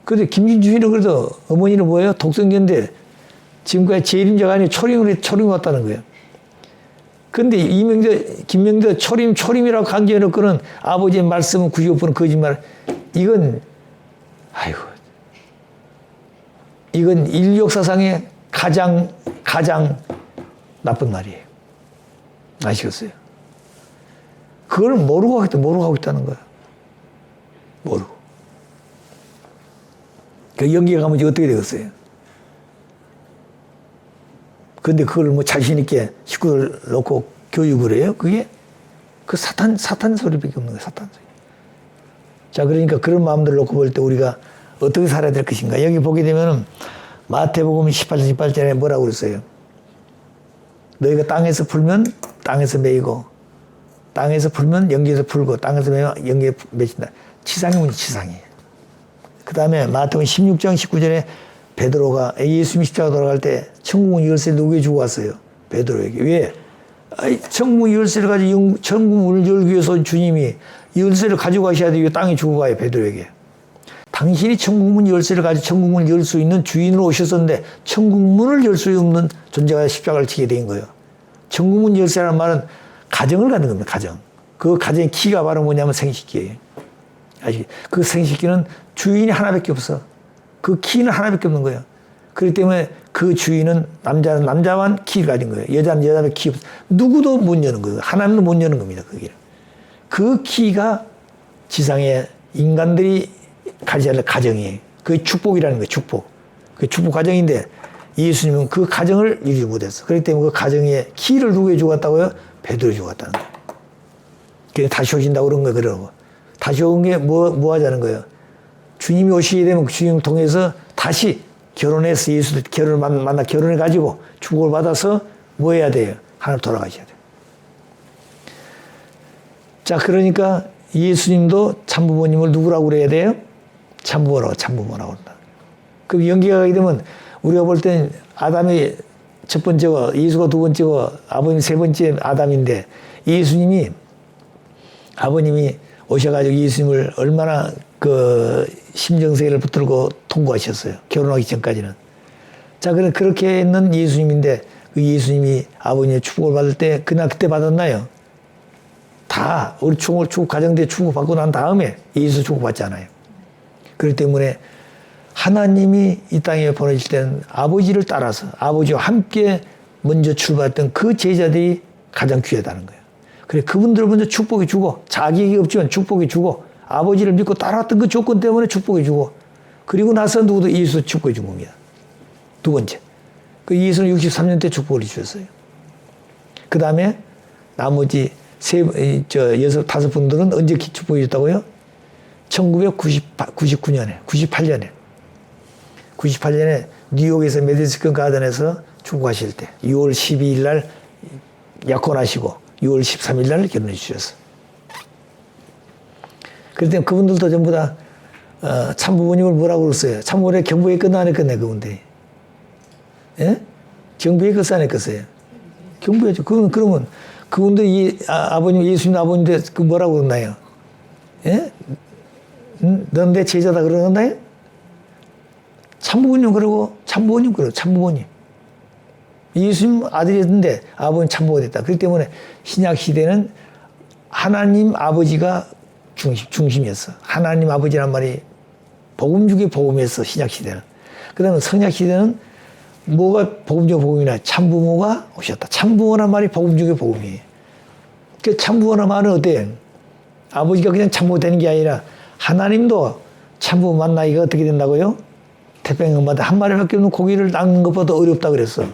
Speaker 1: 근데 김진주는 그래도 어머니는 뭐예요? 독성견인데 지금까지 재림자가 아니고 초림이 왔다는 거예요. 근데 김명대 초림이라고 강조해놓고는 아버지의 말씀은 95% 거짓말. 이건 인류 역사상의 가장 나쁜 말이에요. 아시겠어요? 그걸 모르고 하고 있다는 거야. 모르고. 그 연기가 가면 어떻게 되겠어요? 근데 그걸 뭐 자신있게 식구들 놓고 교육을 해요? 그게? 그 사탄 소리밖에 없는 거예요, 사탄 소리. 자, 그러니까 그런 마음들을 놓고 볼 때 우리가 어떻게 살아야 될 것인가. 여기 보게 되면은 마태복음 18장 18절에 뭐라고 그랬어요? 너희가 땅에서 풀면 땅에서 매이고, 땅에서 풀면 영계에서 풀고, 땅에서 매면 영계에 맺힌다. 치상이 뭐지, 치상이. 그 다음에 마태복음 16장 19절에 베드로가 예수님이 십자가 돌아갈 때 천국문 열쇠를 누구에게 주고 왔어요? 베드로에게. 왜? 천국문 열쇠를 가지고 천국문을 열기 위해서 주님이 열쇠를 가지고 가셔야 돼요. 땅에 주고 가요, 베드로에게. 당신이 천국문 열쇠를 가지고 천국문을 열 수 있는 주인으로 오셨었는데 천국문을 열 수 없는 존재가 십자가를 지게 된 거예요. 천국문 열쇠라는 말은 가정을 갖는 겁니다, 가정. 그 가정의 키가 바로 뭐냐면 생식기예요. 그 생식기는 주인이 하나밖에 없어. 그 키는 하나밖에 없는 거예요. 그렇기 때문에 그 주인은 남자는 남자만 키를 가진 거예요. 여자는 여자만 키 없어. 누구도 못 여는 거예요. 하나님도 못 여는 겁니다. 그 키가 지상에 인간들이 가져야 할 가정이에요. 그게 축복이라는 거예요. 축복. 그게 축복 가정인데 예수님은 그 가정을 이루지 못했어. 그렇기 때문에 그 가정의 키를 누구에게 주었다고요? 베드로에 주었다는 거예요. 그래서 다시 오신다고 그런 거예요. 그러고. 다시 온 게 뭐 하자는 거예요? 주님이 오시게 되면 그 주님을 통해서 다시 결혼해서 결혼을 만나 결혼해가지고 축복을 받아서 뭐 해야 돼요? 하나님 돌아가셔야 돼요. 자, 그러니까 예수님도 참부모님을 누구라고 그래야 돼요? 참부모라고 한다. 그럼 연기가 가게 되면 우리가 볼 땐 아담이 첫 번째고 예수가 두 번째고 아버님 세 번째 아담인데 아버님이 오셔가지고 예수님을 얼마나 그 심정세계를 붙들고 통과하셨어요. 결혼하기 전까지는. 자, 그렇게 있는 예수님인데 그 예수님이 아버님의 축복을 받을 때 그때 받았나요? 다 우리 축복 가정대 축복 받고 난 다음에 예수 축복 받잖아요. 그렇기 때문에 하나님이 이 땅에 보내실 때는 아버지를 따라서 아버지와 함께 먼저 출발했던 그 제자들이 가장 귀하다는 거예요. 그래, 그분들을 먼저 축복해 주고 자격이 없지만 축복해 주고 아버지를 믿고 따라왔던 그 조건 때문에 축복해 주고 그리고 나서 누구도 예수 축복해 준 겁니다. 두 번째. 그 예수는 63년 때 축복을 주셨어요. 그 다음에 나머지 다섯 분들은 언제 축복해 줬다고요? 98년에 뉴욕에서 메디슨 가든에서 축복하실 때 6월 12일 날 약혼하시고 6월 13일 날 결혼해 주셨어요. 그때 그분들도 전부 다 참부모님을 뭐라고 그랬어요? 참부모님 경부에 끝나 안 했겠네, 그분들이. 예? 경부에 끝나 안 했겠어요? 경부에죠. 그러면 그분들이 아버님, 예수님 아버님인데 그 뭐라고 그러나요? 예? 넌 내 제자다 그러나요? 참부모님 그러고 참부모님. 예수님 아들이었는데 아버님 참부가 됐다. 그렇기 때문에 신약 시대는 하나님 아버지가 중심이었어. 하나님 아버지란 말이 복음 중에 복음이었어. 신약 시대는. 그 다음에 성약 시대는 뭐가 복음 중에 복음이나 참부모가 오셨다. 참부모란 말이 복음 중에 복음이에요. 그 참부모란 말은 어때요? 아버지가 그냥 참부모 되는 게 아니라 하나님도 참부모 만나기가 어떻게 된다고요? 태평양마다 한 마리밖에 없는 고기를 낚는 것보다 어렵다 그랬어.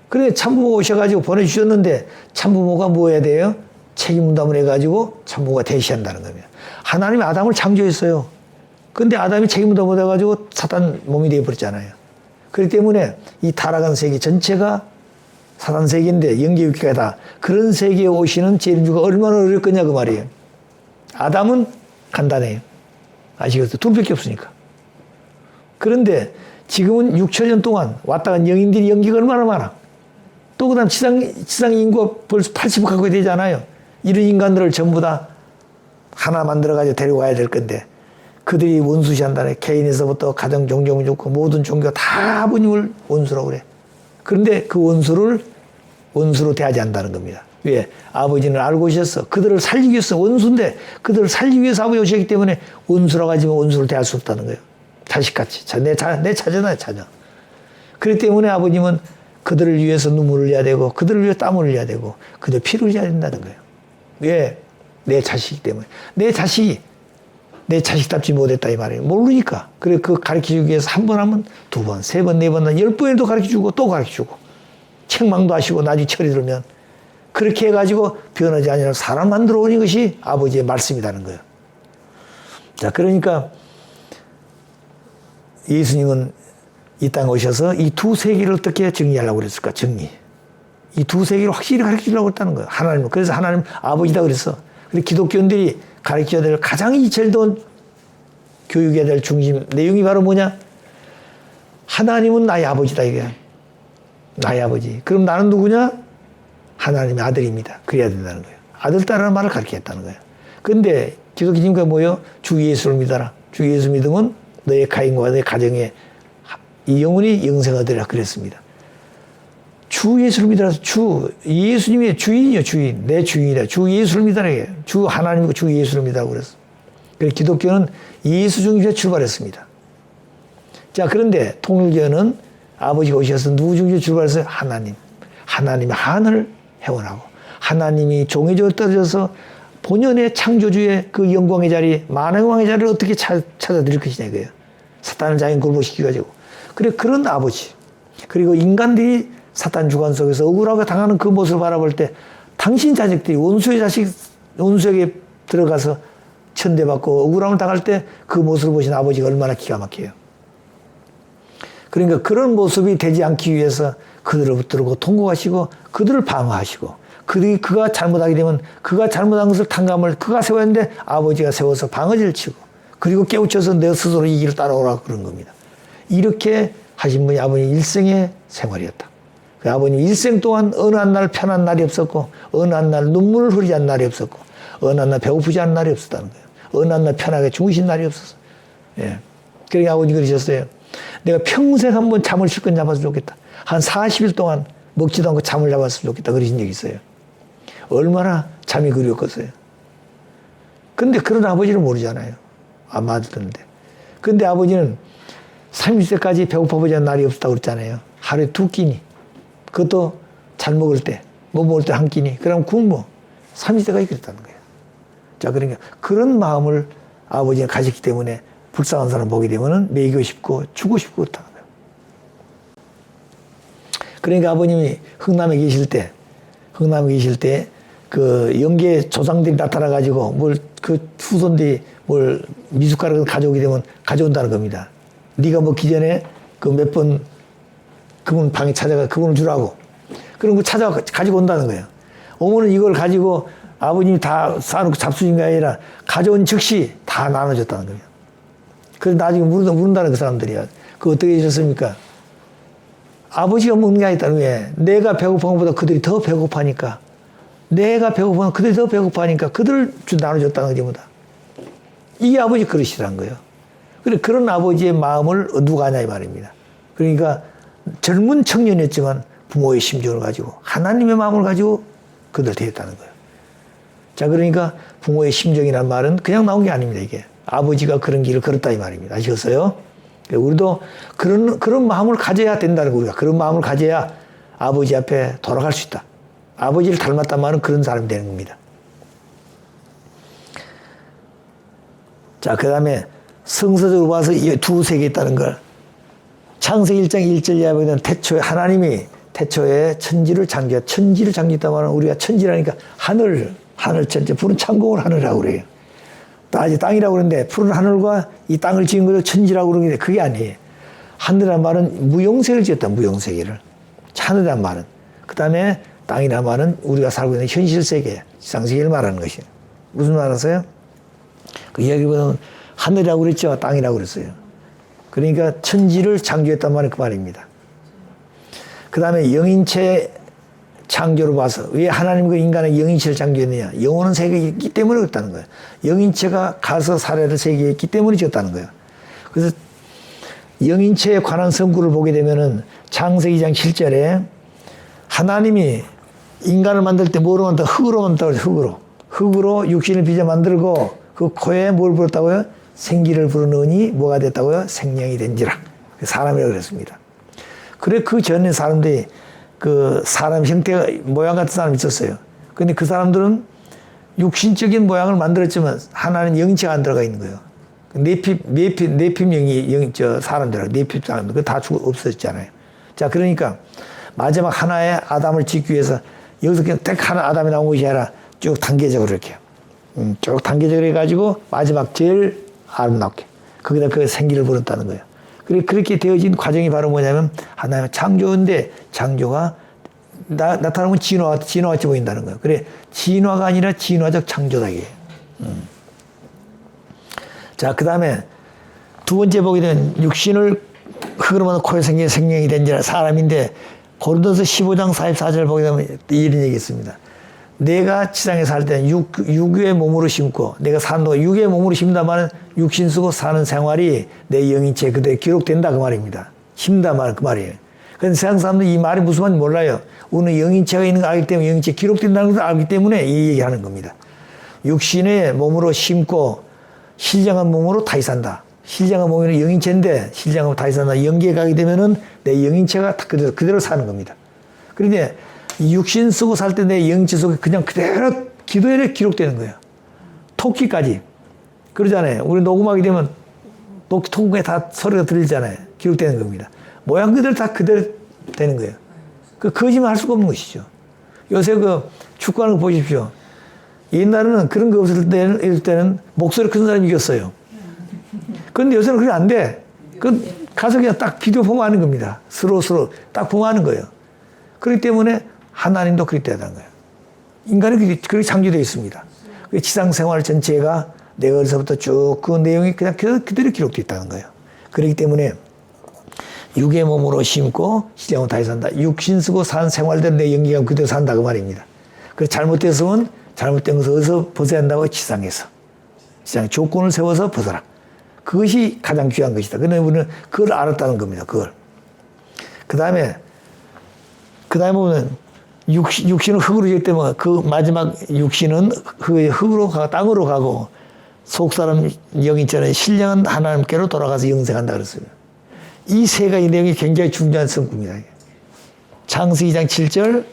Speaker 1: 그래, 참부모가 오셔가지고 보내주셨는데 참부모가 뭐 해야 돼요? 책임 분담을 해가지고 참부모가 대시한다는 겁니다. 하나님이 아담을 창조했어요. 근데 아담이 책임 분담을 해가지고 사탄 몸이 되어버렸잖아요. 그렇기 때문에 이 타락한 세계 전체가 사탄 세계인데 영계육계가 다 그런 세계에 오시는 재림주가 얼마나 어렵겠냐 그 말이에요. 아담은 간단해요. 아시겠어요? 둘밖에 없으니까. 그런데 지금은 6천년 동안 왔다 간 영인들이 연기가 얼마나 많아. 또 그다음 지상 인구가 벌써 80억 가까이 되잖아요. 이런 인간들을 전부 다 하나 만들어가지고 데리고 가야 될 건데 그들이 원수시한다네. 개인에서부터 가정, 종교, 무조건 모든 종교가 다 아버님을 원수라고 그래. 그런데 그 원수로 대하지 않는다는 겁니다. 왜? 아버지는 알고 오셨어. 그들을 살리기 위해서 원수인데 그들을 살리기 위해서 아버지 오셨기 때문에 원수라고 하지만 원수를 대할 수 없다는 거예요. 자식같이. 내 자녀나 자녀. 그렇기 때문에 아버님은 그들을 위해서 눈물을 흘려야 되고 그들을 위해 땀을 흘려야 되고 그들 피를 흘려야 된다는 거예요. 왜? 내 자식이기 때문에. 내 자식이 내 자식답지 못했다 이 말이에요. 모르니까. 그래 그 가르쳐주기 위해서 한 번 하면 두 번, 세 번, 네 번, 10번에도 가르쳐주고 또 가르쳐주고 책망도 하시고 나중에 철이 들면 그렇게 해가지고 변하지 아니라 사람 만들어 오는 것이 아버지의 말씀이라는 거예요. 자, 그러니까 예수님은 이 땅에 오셔서 이 두 세계를 어떻게 정리하려고 그랬을까? 정리. 이 두 세계를 확실히 가르쳐 주려고 했다는 거예요. 하나님. 그래서 하나님 아버지다 그랬어. 그래서 기독교인들이 가르쳐야 될 가장 이철도원 교육해야 될 중심 내용이 바로 뭐냐? 하나님은 나의 아버지다 이게. 나의 아버지. 그럼 나는 누구냐? 하나님의 아들입니다. 그래야 된다는 거예요. 아들, 딸이라는 말을 가르치겠다는 거예요. 근데 기독교님과 뭐요? 주 예수를 믿어라. 주 예수 믿으면 너의 가인과 너의 가정에 이 영혼이 영생을 얻으리라 그랬습니다. 주 예수를 믿어라. 예수님의 주인이요, 주인. 내 주인이다. 주 예수를 믿어라. 주 하나님이고 주 예수를 믿으라고 그랬어. 그래서 기독교는 예수 중심에서 출발했습니다. 자, 그런데 통일교는 아버지가 오셔서 누구 중심에서 출발했어요? 하나님. 하나님의 하늘을 회원하고 하나님이 종의적으로 떨어져서 본연의 창조주의 그 영광의 자리, 만왕의 자리를 어떻게 찾아드릴 것이냐 이거예요. 사탄을 자연 굴복시켜가지고. 그래 그런 아버지. 그리고 인간들이 사탄 주관 속에서 억울하게 당하는 그 모습을 바라볼 때 당신 자식들이 원수에게 들어가서 천대받고 억울함을 당할 때 그 모습을 보신 아버지가 얼마나 기가 막혀요. 그러니까 그런 모습이 되지 않기 위해서 그들을 붙들고 통곡하시고 그들을 방어하시고 그가 잘못하게 되면 그가 잘못한 것을 탕감을 그가 세웠는데 아버지가 세워서 방어지를 치고 그리고 깨우쳐서 내 스스로 이 길을 따라오라고 그런 겁니다. 이렇게 하신 분이 아버님 일생의 생활이었다. 그 아버님 일생 동안 어느 한 날 편한 날이 없었고 어느 한 날 눈물을 흐리지 않은 날이 없었고 어느 한 날 배고프지 않은 날이 없었다는 거예요. 어느 한 날 편하게 주무신 날이 없었어. 예. 그러니까 아버님 그러셨어요. 내가 평생 한번 잠을 실컷 잡았으면 좋겠다. 한 40일 동안 먹지도 않고 잠을 잡았으면 좋겠다. 그러신 적이 있어요. 얼마나 잠이 그리웠겠어요. 근데 그런 아버지를 모르잖아요. 아마 아들인데. 근데 아버지는 30세까지 배고파 보지 않은 날이 없었다고 그랬잖아요. 하루에 2끼니. 그것도 잘 먹을 때, 못 먹을 때 한 끼니. 그럼 굶어. 30세까지 그랬다는 거예요. 자, 그러니까 그런 마음을 아버지가 가졌기 때문에 불쌍한 사람 보게 되면은 먹이고 싶고 주고 싶고 그렇다는 거예요. 그러니까 아버님이 흥남에 계실 때 그 영계 조상들이 나타나가지고 그 후손들이 미숫가루를 가져오게 되면 가져온다는 겁니다. 네가 먹기 전에 그 몇 번 그분 방에 찾아가 그분을 주라고. 그런 거 가지고 온다는 거예요. 오면은 이걸 가지고 아버님이 다 쌓아놓고 잡수신 게 아니라 가져온 즉시 다 나눠줬다는 거예요. 그래서 나중에 물은다는 그 사람들이야. 그거 어떻게 해줬습니까? 아버지가 먹는 게 아니다. 왜? 내가 배고픈 것보다 그들이 더 배고파니까. 내가 배고프면 그들이 더 배고파니까 그들을 나눠줬다는 거지 뭐다. 이게 아버지 그릇이란 거예요. 그런 아버지의 마음을 누가 하냐 이 말입니다. 그러니까 젊은 청년이었지만 부모의 심정을 가지고 하나님의 마음을 가지고 그들 대했다는 거예요. 자, 그러니까 부모의 심정이란 말은 그냥 나온 게 아닙니다. 이게 아버지가 그런 길을 걸었다 이 말입니다. 아시겠어요? 우리도 그런 마음을 가져야 된다는 거. 우리가 그런 마음을 가져야 아버지 앞에 돌아갈 수 있다. 아버지를 닮았단 말은 그런 사람이 되는 겁니다. 자, 그 다음에 성서적으로 봐서 이 두 세계 있다는 걸 창세기 1장 1절 이하에 보면 태초에 하나님이 태초에 천지를 창조했단 말은 우리가 천지라니까 하늘 천지 푸른 창공을 하늘이라고 그래요. 땅이라고 그러는데 푸른 하늘과 이 땅을 지은 것을 천지라고 그러는데 그게 아니에요. 하늘이란 말은 무용세를 지었다. 무용세계를. 하늘이란 말은. 그 다음에 땅이란 말은 우리가 살고 있는 현실 세계, 지상세계를 말하는 것이에요. 무슨 말 아세요? 그 이야기 보면 하늘이라고 그랬죠. 땅이라고 그랬어요. 그러니까 천지를 창조했단 말은 그 말입니다. 그 다음에 영인체 창조를 봐서 왜 하나님과 인간의 영인체를 창조했느냐? 영혼은 세계에 있기 때문에 그렇다는 거예요. 영인체가 가서 살아야 세계에 있기 때문에 지었다는 거예요. 그래서 영인체에 관한 성구를 보게 되면은 창세기 2장 7절에 하나님이 인간을 만들 때 뭐로 만들었다? 흙으로 만들었다. 흙으로 육신을 빚어 만들고 그 코에 뭘 불었다고요? 생기를 불어넣으니 뭐가 됐다고요? 생명이 된지라. 사람이라고 그랬습니다. 그래 그 전에 사람들이 그 사람 형태가 모양 같은 사람이 있었어요. 근데 그 사람들은 육신적인 모양을 만들었지만 하나는 영체가 안 들어가 있는 거예요. 네핍 영이 사람들, 네핍 사람들, 그거 다 없어졌잖아요. 자, 그러니까 마지막 하나의 아담을 짓기 위해서 여기서 그냥 딱 하나 아담이 나온 것이 아니라 쭉 단계적으로 이렇게. 쭉 단계적으로 해가지고 마지막 제일 아름답게. 거기다 그 생기를 불었다는 거예요. 그렇게 되어진 과정이 바로 뭐냐면 하나의 창조인데 창조가 나타나면 진화같이 보인다는 거예요. 그래, 진화가 아니라 진화적 창조다 이게. 자, 그 다음에 두 번째 보게 되면 육신을 흙으로 만든 코에 생긴 생명이 된지라 사람인데 고린도서 15장 44절 보게 되면 이런 얘기 있습니다. 내가 지상에 살 때는 육의 몸으로 심고 내가 사는 동안 육의 몸으로 심다마는 육신 쓰고 사는 생활이 내 영인체 그대로 기록된다 그 말입니다. 심다 말 그 말이에요. 그런데 세상 사람들이 이 말이 무슨 말인지 몰라요. 우리는 영인체가 있는 걸 알기 때문에 영인체 기록된다는 걸 알기 때문에 이 얘기하는 겁니다. 육신의 몸으로 심고 신령한 몸으로 다시 산다. 신령한 몸은 영인체인데 신령한 몸으로 다시 산다. 영계에 가게 되면은 내 영인체가 그대로 사는 겁니다. 그런데 육신 쓰고 살 때 내 영체 속에 그냥 그대로 기도에 기록되는 거예요. 토끼까지. 그러잖아요. 우리 녹음하게 되면 토끼에 다 소리가 들리잖아요. 기록되는 겁니다. 모양 그대로 다 그대로 되는 거예요. 그 거짓말 할 수가 없는 것이죠. 요새 그 축구하는 거 보십시오. 옛날에는 그런 거 없을 때는, 이럴 때는 목소리 큰 사람이 이겼어요. 그런데 요새는 그게 안 돼. 가서 그냥 딱 비디오 보면 하는 겁니다. 서로 딱 보면 하는 거예요. 그렇기 때문에 하나님도 그렇게 되는 거예요. 인간이 그렇게 창조되어 있습니다. 지상 생활 전체가 내가 어려서부터 쭉 그 내용이 그냥 그대로 기록되어 있다는 거예요. 그렇기 때문에 육의 몸으로 심고 신령으로 다시 산다. 육신 쓰고 산 생활대로 내 영기가 그대로 산다 그 말입니다. 그래서 잘못됐으면 잘못된 것을 어디서 벗어야 한다고? 지상에서. 지상에 조건을 세워서 벗어라. 그것이 가장 귀한 것이다. 그런데 우리는 그걸 알았다는 겁니다. 그걸. 그 다음에 보면 육신은 흙으로 지기 때문에 그 마지막 육신은 흙으로 가고 땅으로 가고 속사람 영인체는 신령한 하나님께로 돌아가서 영생한다 그랬습니다. 이 세 가지 내용이 굉장히 중요한 성구입니다. 창세기 2장 7절,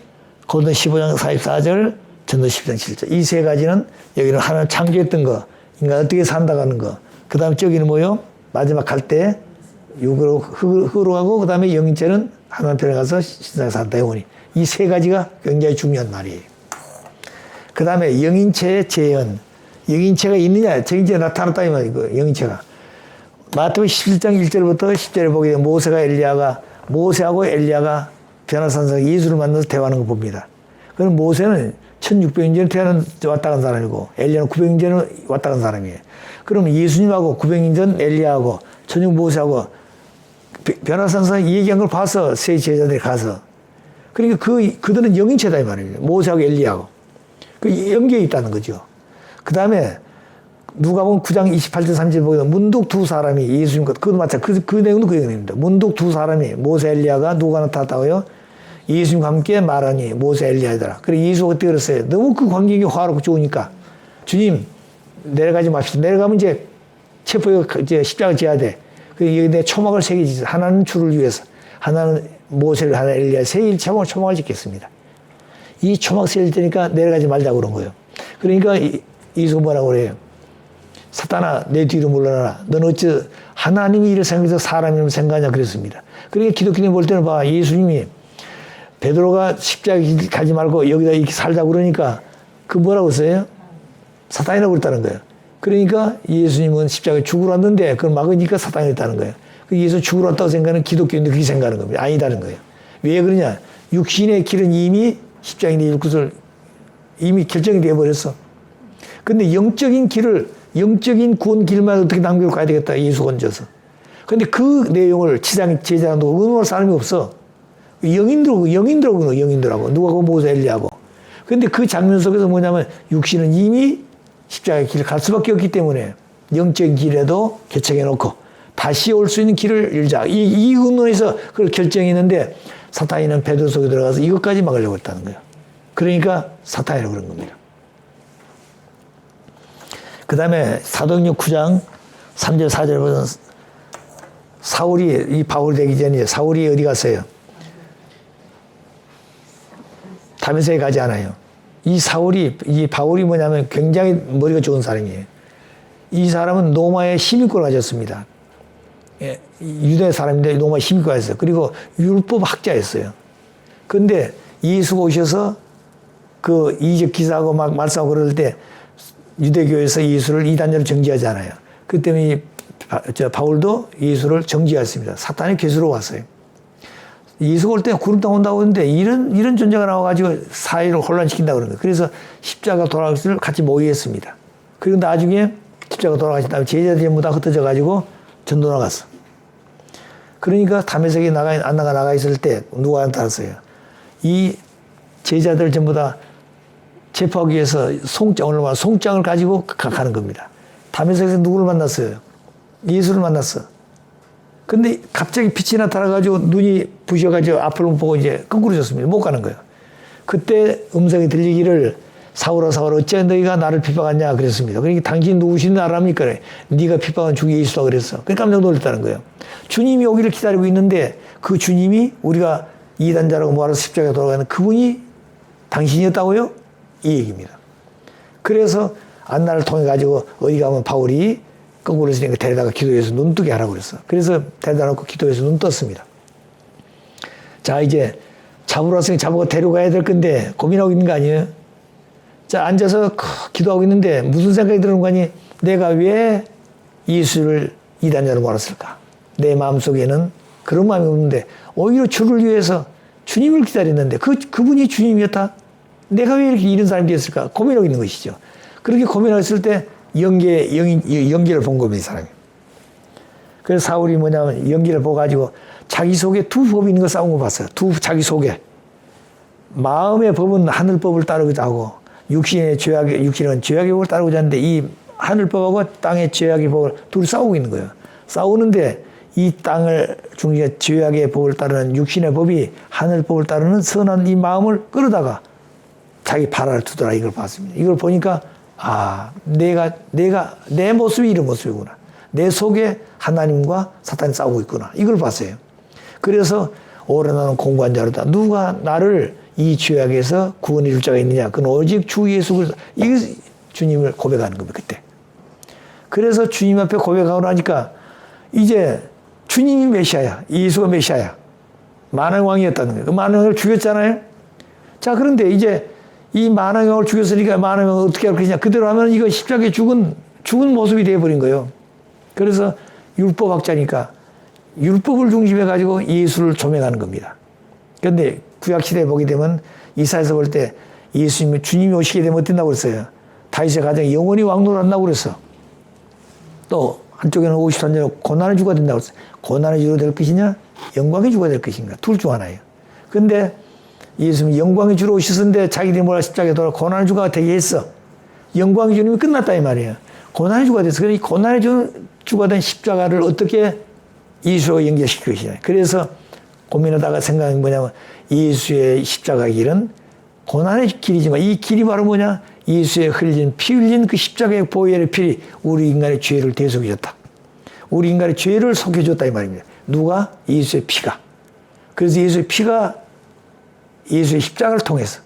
Speaker 1: 고린도서 15장 44절, 전도서 10장 7절. 이 세 가지는 여기는 하나님 창조했던 거, 인간 어떻게 산다고 하는 거. 그 다음에 저기는 뭐요? 마지막 갈 때 흙으로 가고 그 다음에 영인체는 하나님 편에 가서 신상에 산다 영원히. 이 세 가지가 굉장히 중요한 말이에요. 그 다음에 영인체의 재현. 영인체가 있느냐? 정인체가 나타났다 이 말이고 영인체가. 마태복음 11장 1절부터 10절에 보게 되면 모세하고 엘리야가 변화산성 예수를 만나서 대화하는 거 봅니다. 그럼 모세는 1600년 전에 왔다 간 사람이고 엘리야는 900년 전에 왔다 간 사람이에요. 그럼 예수님하고 900년 전 엘리야하고 천육 모세하고 변화산성 얘기한 걸 봐서 세 제자들이 가서 그러니까 그들은 영인체다 이 말이에요. 모세하고 엘리야하고. 그 연계에 있다는 거죠. 그 다음에 누가복음 9장 28절 30절 보면 문득 두 사람이 예수님과 그것도 마찬가지 그 내용도 그 내용입니다. 문득 두 사람이 모세 엘리야가 누가 나타났다고요? 예수님과 함께 말하니 모세 엘리야더라. 그래 예수가 어떻게 그랬어요? 너무 그 광경이 화롭고 좋으니까 주님 내려가지 맙시다. 내려가면 이제 이제 십자가 지어야 돼. 여기 내 초막을 세 개 짓어. 하나는 주를 위해서, 하나는 모세를, 하나 엘리야 세 개 초막을 짓겠습니다. 이 초막 세일 테니까 내려가지 말자고 그런 거예요. 그러니까 예수가 뭐라고 그래요? 사탄아 내 뒤로 물러나라. 넌 어찌 하나님이 이를 생각해서 사람 이름을 생각하냐 그랬습니다. 그러니까 기독교인이 볼 때는 봐. 예수님이 베드로가 십자가에 가지 말고 여기다 이렇게 살자고 그러니까 그 뭐라고 써요? 사탄이라고 그랬다는 거예요. 그러니까 예수님은 십자가에 죽으러 왔는데 그걸 막으니까 사탄이 됐다는 거예요. 예수 죽으러 왔다고 생각하는 기독교인도 그렇게 생각하는 겁니다. 아니다는 거예요. 왜 그러냐? 육신의 길은 이미 십자가에 이룰 것을 이미 결정이 되어버렸어. 근데 영적인 구원 길만 어떻게 남기고 가야 되겠다. 예수 건져서. 근데 그 내용을 제자간도 의논할 사람이 없어. 영인들하고. 누가 그 모세 엘리하고. 근데 그 장면 속에서 뭐냐면 육신은 이미 십자가의 길을 갈 수밖에 없기 때문에 영적인 길에도 개척해 놓고 다시 올 수 있는 길을 열자. 이 의논에서 그걸 결정했는데 사탄이는 베드로 속에 들어가서 이것까지 막으려고 했다는 거예요. 그러니까 사탄이라고 그런 겁니다. 그 다음에 사도행전 9장 3절 4절 보면 사울이 이 바울이 되기 전에 사울이 어디 갔어요? 다메섹에 가지 않아요. 이 바울이 뭐냐면 굉장히 머리가 좋은 사람이에요. 이 사람은 로마의 시민권을 가졌습니다. 예, 유대 사람인데 로마 시민권을 가졌어요. 그리고 율법 학자였어요. 근데 예수가 오셔서 그 이적 기사하고 막 말싸고 그럴 때 유대교에서 예수를 이단자로 정죄하잖아요. 그 때문에 바울도 예수를 정죄했습니다. 사탄이 괴수로 왔어요. 예수가 올 때 구름당 온다고 하는데 이런 존재가 나와가지고 사회를 혼란시킨다고 그런 거예요. 그래서 십자가 돌아가시를 같이 모의했습니다. 그리고 나중에 십자가 돌아가신 다음에 제자들이 전부 다 흩어져가지고 전도 나갔어. 그러니까 다메섹에 안나가 나가 있을 때 누가 나타났어요? 이 제자들 전부 다 체포하기 위해서 송장을 가지고 가는 겁니다. 다메섹에서 누구를 만났어요? 예수를 만났어. 근데 갑자기 빛이 나타나가지고 눈이 부셔가지고 앞을 못 보고 이제 거꾸로 졌습니다. 못 가는 거예요. 그때 음성이 들리기를 사울아 사울아 어찌 너희가 나를 핍박하냐 그랬습니다. 그러니까 당신 누구신 나를 압니까? 네가 핍박한 주 예수다 그랬어. 그러니까 깜짝 놀랐다는 거예요. 주님이 오기를 기다리고 있는데 그 주님이 우리가 이단자라고 말해서 십자가에 돌아가는 그분이 당신이었다고요? 이 얘기입니다. 그래서 안나를 통해 가지고 어디 가면 바울이 거꾸로 있으니까 데려다가 기도해서 눈 뜨게 하라고 그랬어. 그래서 데려다 놓고 기도해서 눈 떴습니다. 자, 이제 잡으러 왔으니 잡고 데려가야 될 건데 고민하고 있는 거 아니에요? 자, 앉아서 기도하고 있는데 무슨 생각이 드는 거니? 내가 왜 예수를 이단자로 몰았을까? 내 마음속에는 그런 마음이 없는데 오히려 주를 위해서 주님을 기다렸는데 그분이 주님이었다? 내가 왜 이렇게 이런 사람이 되었을까? 고민하고 있는 것이죠. 그렇게 고민했을 때 연기를 본 겁니다, 이 사람이. 그래서 사울이 뭐냐면 연기를 보가지고 자기 속에 두 법이 있는 거 싸운 거 봤어요. 자기 속에. 마음의 법은 하늘법을 따르고자 하고 육신은 죄악의 법을 따르고자 하는데 이 하늘법하고 땅의 죄악의 법을 둘이 싸우고 있는 거예요. 싸우는데 이 땅을 중심에 죄악의 법을 따르는 육신의 법이 하늘법을 따르는 선한 이 마음을 끌어다가 자기 발 아래 두더라 이걸 봤습니다. 이걸 보니까 내 모습이 이런 모습이구나. 내 속에 하나님과 사탄이 싸우고 있구나. 이걸 봤어요. 그래서 오래 나는 공부한 자로다. 누가 나를 이 죄악에서 구원해 줄 자가 있느냐. 그건 오직 주 예수 그리스도. 이 주님을 고백하는 겁니다. 그때. 그래서 주님 앞에 고백하고 나니까 이제 주님이 메시아야. 예수가 메시아야. 만왕의 왕이었다는 거예요. 그 만왕의 왕을 죽였잖아요. 자, 그런데 이제 이 만왕의 왕을 죽였으니까 만왕의 왕을 어떻게 할 것이냐. 그대로 하면 이거 십자가에 죽은 모습이 되어버린 거예요. 그래서 율법학자니까 율법을 중심해 가지고 예수를 조명하는 겁니다. 그런데 구약시대에 보게 되면 이사야서 볼 때 예수님이 주님이 오시게 되면 어땠다고 그랬어요? 다윗의 가정이 영원히 왕노릇한다고 그랬어. 또 한쪽에는 53년 고난의 주가 된다고 그랬어요. 고난의 주가 될 것이냐 영광의 주가 될 것인가 둘 중 하나예요. 그런데 예수님이 영광의 주로 오셨는데 자기들이 뭐라 십자가에 돌아 고난의 주가 되게 했어. 영광의 주님이 끝났다 이 말이에요. 고난의 주가 됐어. 그러니 고난의 주가 된 십자가를 어떻게 예수와 연결시킬 것이냐. 그래서 고민하다가 생각한 게 뭐냐면 예수의 십자가 길은 고난의 길이지만 이 길이 바로 뭐냐. 예수의 피 흘린 그 십자가의 보혈의 필이 우리 인간의 죄를 대속해줬다. 우리 인간의 죄를 속여줬다 이 말입니다. 누가? 예수의 피가. 그래서 예수의 피가 예수의 십자가를 통해서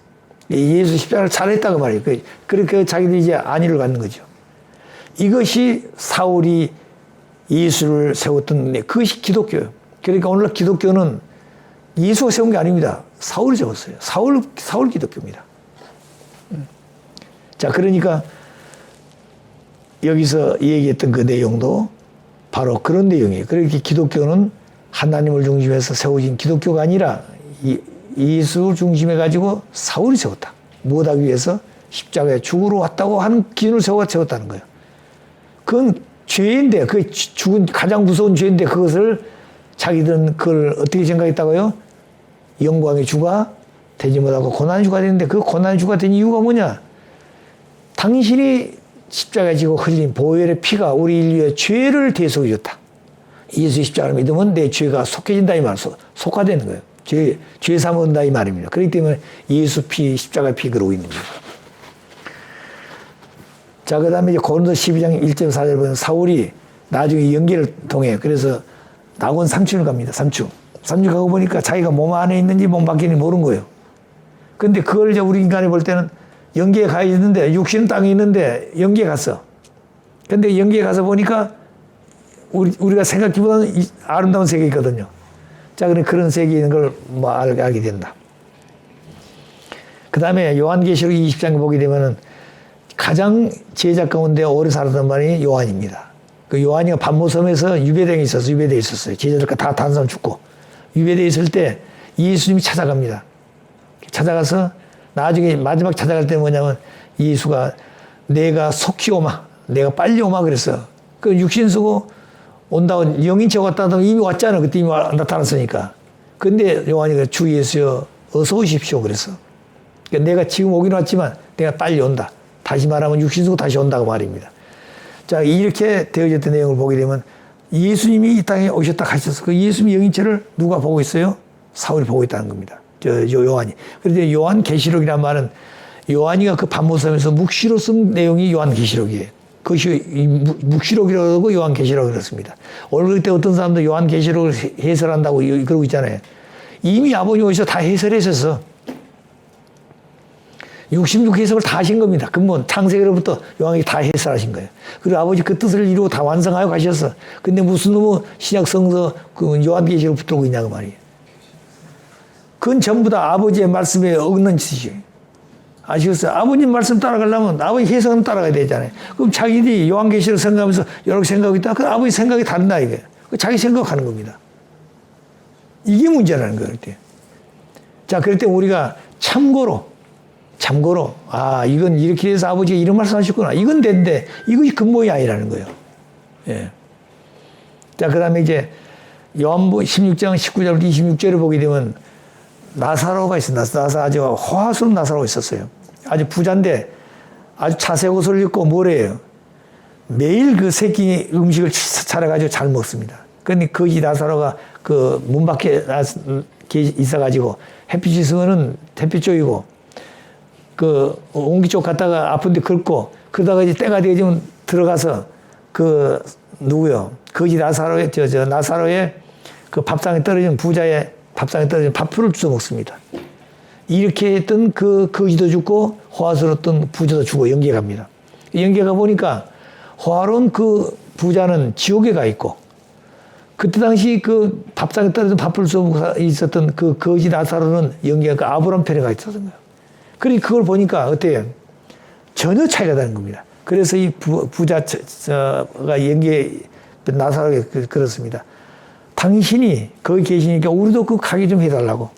Speaker 1: 예수의 십자가를 잘했다고 말이에요. 그렇게 자기들이 이제 안위를 갖는 거죠. 이것이 사울이 예수를 세웠던 그것이 기독교예요. 그러니까 오늘날 기독교는 예수가 세운 게 아닙니다. 사울이 세웠어요. 사울 기독교입니다. 자, 그러니까 여기서 얘기했던 그 내용도 바로 그런 내용이에요. 그렇게 기독교는 하나님을 중심해서 세워진 기독교가 아니라 예수 중심해 가지고 사울이 세웠다. 무엇하기 위해서? 십자가에 죽으러 왔다고 하는 기준을 세웠다는 거예요. 그건 죄인데, 그 죽은 가장 무서운 죄인데 그것을 자기들은 그걸 어떻게 생각했다고요? 영광의 주가 되지 못하고 고난의 주가 되는데 그 고난의 주가 된 이유가 뭐냐? 당신이 십자가에 지고 흘린 보혈의 피가 우리 인류의 죄를 대속해 줬다. 예수의 십자가를 믿으면 내 죄가 속해진다 이 말, 속화되는 거예요. 죄 삼은다 이 말입니다. 그렇기 때문에 예수 피, 십자가 피 그러고 있는 거예요. 자, 그 다음에 이제 고린도 12장 1절 4절 보면 사울이 나중에 연기를 통해 그래서 낙원 삼층을 갑니다. 삼층 가고 보니까 자기가 몸 안에 있는지 몸 밖에 있는지 모르는 거예요. 근데 그걸 이제 우리 인간이 볼 때는 연기에 가 있는데 육신은 땅에 있는데 연기에 갔어. 근데 연기에 가서 보니까 우리가 생각기보다는 아름다운 세계거든요. 자, 그런 세계에 있는 걸 뭐 알게 된다. 그 다음에 요한계시록 20장 보게 되면은 가장 제자 가운데 오래 살았던 분이 요한입니다. 그 요한이가 반모섬에서 유배되어 있었어요. 제자들과 다 다른 사람 죽고. 유배되어 있을 때 예수님이 찾아갑니다. 찾아가서 나중에 마지막 찾아갈 때 뭐냐면 예수가 내가 속히 오마, 내가 빨리 오마 그랬어. 그 육신 쓰고 온다고 영인체 왔다 하더니 이미 왔잖아. 그때 이미 나타났으니까. 근데 요한이가 주 예수여 어서 오십시오 그랬어. 그러니까 내가 지금 오긴 왔지만 내가 빨리 온다. 다시 말하면 육신 쓰고 다시 온다고 말입니다. 자, 이렇게 되어졌던 내용을 보게 되면 예수님이 이 땅에 오셨다 가셨어. 그 예수님의 영인체를 누가 보고 있어요? 사울이 보고 있다는 겁니다. 요한이. 그런데 요한계시록이란 말은 요한이가 그 반모섬에서 묵시로 쓴 내용이 요한계시록이에요. 그것이 묵시록이라고 요한계시록을 그렇습니다. 오늘 그때 어떤 사람도 요한계시록을 해설한다고 그러고 있잖아요. 이미 아버님 오셔서 다 해설했었어. 66 해석을 다 하신 겁니다. 근본 창세기로부터 요한이 다 해설하신 거예요. 그리고 아버지 그 뜻을 이루고 다 완성하여 가셨어. 근데 무슨 놈의 신약 성서 그 요한계시록 붙들고 있냐고 말이에요. 그건 전부 다 아버지의 말씀에 어긋난 짓이에요. 아시겠어요? 아버님 말씀 따라가려면 아버지 해석은 따라가야 되잖아요. 그럼 자기들이 요한계시록 생각하면서 여러 생각이 있다. 그 아버지 생각이 다른다 이거예요. 자기 생각하는 겁니다. 이게 문제라는 거예요. 그럴 때. 자, 그럴 때 우리가 참고로 이건 이렇게 해서 아버지가 이런 말씀 하셨구나. 이건 된데 이것이 근본이 아니라는 거예요. 예. 자, 그 다음에 이제 요한복음 16장 19절부터 26절을 보게 되면 나사로가 있어요. 아주 호화스러운 나사로가 있었어요. 아주 부자인데 아주 자색 옷을 입고 뭐래요. 매일 그 새끼 음식을 차려가지고 잘 먹습니다. 그런데 거기 나사로가 그 문 밖에 있어가지고 햇빛이 있으면은 햇빛 쪽이고 그 옹기 쪽 갔다가 아픈데 긁고 그러다가 이제 때가 되면 들어가서 그 누구요? 거기 나사로의 나사로의 그 밥상에 떨어진 부자의 밥상에 떨어진 밥풀을 주워 먹습니다. 이렇게 했던 그 거지도 죽고 호화스러웠던 부자도 죽어 연계에 갑니다. 연계에 가 보니까 호화로운 그 부자는 지옥에 가 있고 그때 당시 그 밥상에 떨어진 밥풀을 주워 있었던 그 거지 나사로는 연계가 그 아브람 편에 가 있었던 거예요. 그러니 그걸 보니까 어때요? 전혀 차이가 나는 겁니다. 그래서 이 부자가 연계에 나사로에게 그렇습니다. 당신이 거기 계시니까 우리도 그 가게 좀 해달라고.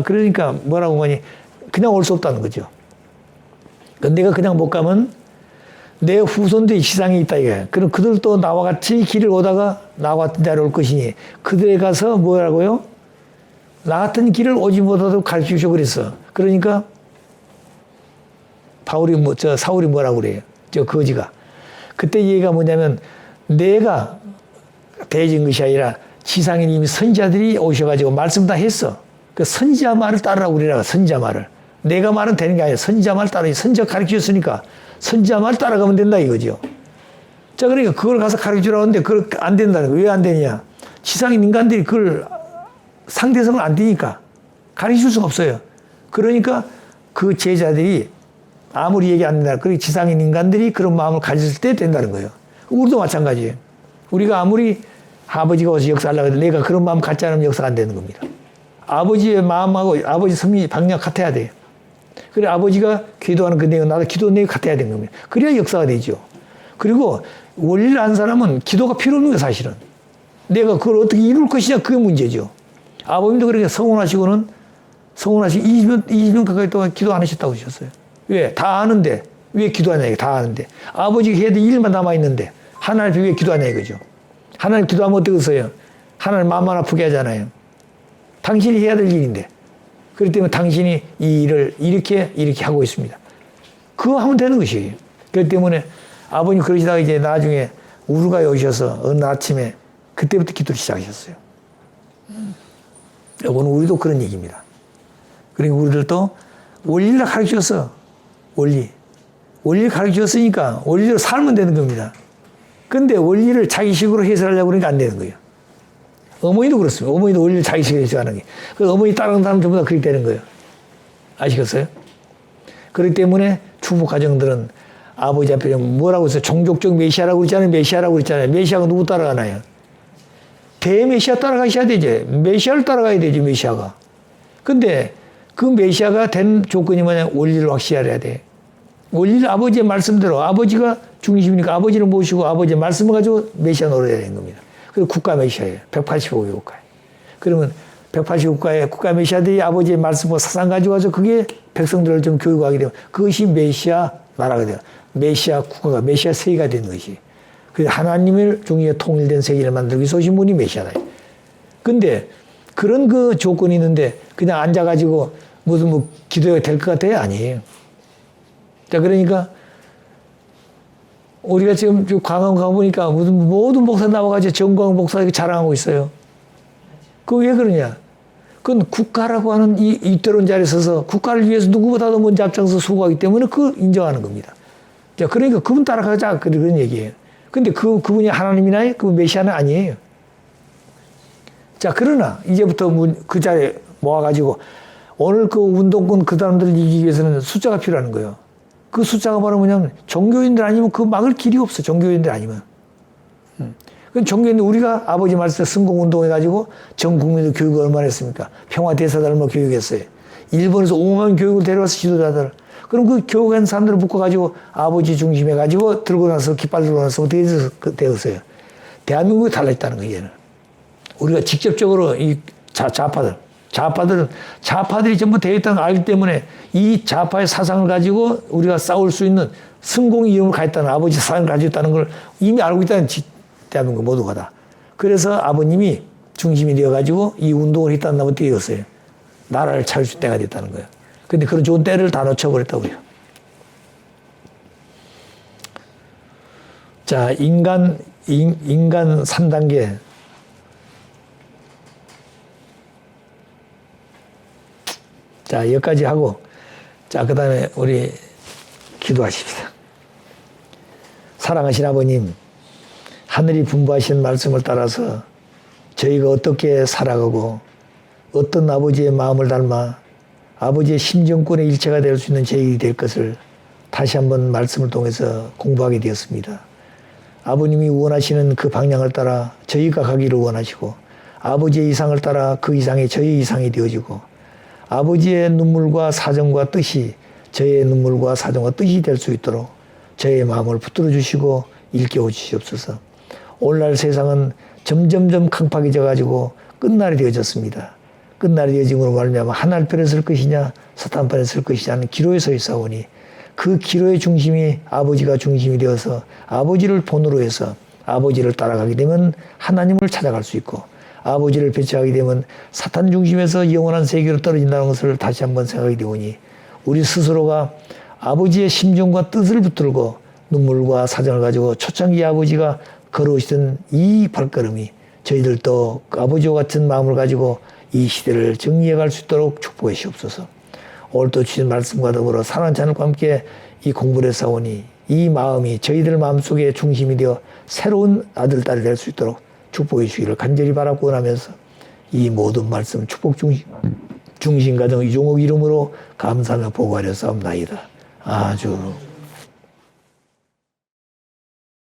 Speaker 1: 그러니까 뭐라고 하니 그냥 올 수 없다는 거죠. 내가 그냥 못 가면 내 후손들이 지상에 있다 이거야. 그럼 그들도 나와 같이 길을 오다가 나와 같은 자리에 올 것이니 그들에 가서 뭐라고요? 나 같은 길을 오지 못하도록 가르치시오 그랬어. 그러니까 사울이 뭐라고 그래요? 거지가. 그때 얘기가 뭐냐면 내가 대진 것이 아니라 지상에 이미 선지자들이 오셔가지고 말씀 다 했어. 그 선지자 말을 따르라고 그러라. 선지자 말을. 내가 말은 되는 게 아니라 선지자 말을 따르지. 선지자가 가르쳐줬으니까 선지자 말을 따라가면 된다 이거죠. 자, 그러니까 그걸 가서 가르쳐주라고 하는데 그걸 안 된다는 거예요. 왜 안 되냐. 지상의 인간들이 그걸 상대성을 안 되니까 가르쳐줄 수가 없어요. 그러니까 그 제자들이 아무리 얘기 안 된다. 그리고 지상인 인간들이 그런 마음을 가졌을 때 된다는 거예요. 우리도 마찬가지예요. 우리가 아무리 아버지가 어서 역사하려고 해도 내가 그런 마음 갖지 않으면 역사가 안 되는 겁니다. 아버지의 마음하고 아버지 섭리 방향 같아야 돼요. 그래 아버지가 기도하는 그 내용 나도 기도 내용 같아야 되는 겁니다. 그래야 역사가 되죠. 그리고 원리를 아는 사람은 기도가 필요 없는 거예요 사실은. 내가 그걸 어떻게 이룰 것이냐 그게 문제죠. 아버님도 그렇게 성원하시고 20년 가까이 동안 기도 안 하셨다고 하셨어요. 왜? 다 아는데 왜 기도하냐 이거 다 아는데 아버지가 해야 될 일만 남아있는데 하나님 왜 기도하냐 이거죠. 하나님 기도하면 어떻겠어요? 하나님 마음만 아프게 하잖아요. 당신이 해야 될 일인데 그렇기 때문에 당신이 이 일을 이렇게 하고 있습니다. 그거 하면 되는 것이에요. 그렇기 때문에 아버님 그러시다가 이제 나중에 우루과에 오셔서 어느 아침에 그때부터 기도를 시작하셨어요. 오늘 우리도 그런 얘기입니다. 그러니까 우리들도 원리를 가르쳐서 원리를 가르쳐줬으니까 원리대로 살면 되는 겁니다. 근데 원리를 자기식으로 해설하려고 그러니까 안 되는 거예요. 어머니도 그렇습니다. 어머니도 원리를 자기식으로 해석하는 게. 그 어머니 따르는 사람 전부 다 그렇게 되는 거예요. 아시겠어요? 그렇기 때문에 주부 가정들은 아버지 앞에 뭐라고 했어요? 종족적 메시아라고 그랬잖아요. 메시아라고 그랬잖아요. 메시아가 누구 따라가나요? 대메시아 따라가셔야 되죠. 메시아를 따라가야 되죠. 메시아가. 근데 그 메시아가 된 조건이 뭐냐? 원리를 확실히 알아야 돼. 원리를 아버지의 말씀대로 아버지가 중심이니까 아버지를 모시고 아버지의 말씀을 가지고 메시아 노려야 되는 겁니다. 그리고 국가 메시아예요. 185개 국가에. 그러면 185국가의 국가 메시아들이 아버지의 말씀과 사상 가지고 와서 그게 백성들을 좀 교육하게 되면 그것이 메시아 나라가 돼요. 메시아 국가가 메시아 세계가 되는 것이. 그래서 하나님을 중에 통일된 세계를 만들기 위해서 오신 분이 메시아다. 근데 그런 그 조건이 있는데 그냥 앉아가지고 무슨 뭐 기도가 될 것 같아요? 아니에요. 자, 그러니까 우리가 지금 광화문 가보니까 무슨 모든 목사 나와가지고 정광 목사 이렇게 자랑하고 있어요. 그거 왜 그러냐? 그건 국가라고 하는 이 이때론 자리에 서서 국가를 위해서 누구보다도 먼저 앞장서 수고하기 때문에 그걸 인정하는 겁니다. 자, 그러니까 그분 따라가자. 그런 얘기예요. 근데 그분이 하나님이나요? 그분 메시아는 아니에요. 자, 그러나 이제부터 그 자리에 모아가지고 오늘 그 운동권 그 사람들을 이기기 위해서는 숫자가 필요한 거예요. 그 숫자가 바로 뭐냐면 종교인들 아니면 그 막을 길이 없어. 종교인들 아니면. 그건 종교인들 우리가 아버지 말씀에 성공운동해가지고 전 국민들 교육을 얼마나 했습니까? 평화대사들 얼마나 교육했어요. 일본에서 5만 교육을 데려와서 지도자들. 그럼 그 교육한 사람들을 묶어가지고 아버지 중심해가지고 들고 나서 깃발 들고 나서 어떻게 되었어요? 대한민국이 달라졌다는 거예요. 얘는. 우리가 직접적으로 이 좌파들이 전부 되어 있다는 걸 알기 때문에 이 좌파의 사상을 가지고 우리가 싸울 수 있는 성공의 이름을 가졌다는 아버지 사상을 가지고 있다는 걸 이미 알고 있다는 대한민국 모두가 다. 그래서 아버님이 중심이 되어가지고 이 운동을 했다는 다면 어떻게 되었어요? 나라를 차릴 때가 됐다는 거예요. 근데 그런 좋은 때를 다 놓쳐버렸다고요. 자, 인간 3단계. 자, 여기까지 하고, 자, 그 다음에 우리 기도하십시다. 사랑하신 아버님, 하늘이 분부하신 말씀을 따라서 저희가 어떻게 살아가고 어떤 아버지의 마음을 닮아 아버지의 심정권의 일체가 될 수 있는 저희들이 될 것을 다시 한번 말씀을 통해서 공부하게 되었습니다. 아버님이 원하시는 그 방향을 따라 저희가 가기를 원하시고 아버지의 이상을 따라 그 이상이 저희 이상이 되어지고 아버지의 눈물과 사정과 뜻이 저의 눈물과 사정과 뜻이 될 수 있도록 저의 마음을 붙들어 주시고 일깨워 주시옵소서. 오늘날 세상은 점점점 강팍해져 가지고 끝날이 되어졌습니다. 끝날이 되어짐으로 말미암아 하늘 편에 설 것이냐 사탄 편에 설 것이냐 하는 기로에 서 있사오니 그 기로의 중심이 아버지가 중심이 되어서 아버지를 본으로 해서 아버지를 따라가게 되면 하나님을 찾아갈 수 있고 아버지를 배척하게 되면 사탄 중심에서 영원한 세계로 떨어진다는 것을 다시 한번 생각하게 되오니 우리 스스로가 아버지의 심정과 뜻을 붙들고 눈물과 사정을 가지고 초창기 아버지가 걸어오시던 이 발걸음이 저희들도 아버지와 같은 마음을 가지고 이 시대를 정리해 갈 수 있도록 축복해 주옵소서. 오늘도 주신 말씀과 더불어 사랑하는 자녀과 함께 이 공부를 했사오니 이 마음이 저희들 마음속에 중심이 되어 새로운 아들, 딸이 될 수 있도록 축복해 주시기를 간절히 바라고 원하면서 이 모든 말씀 축복 중심 가정 이종옥 이름으로 감사하며 보고하려 싸움나이다. 아주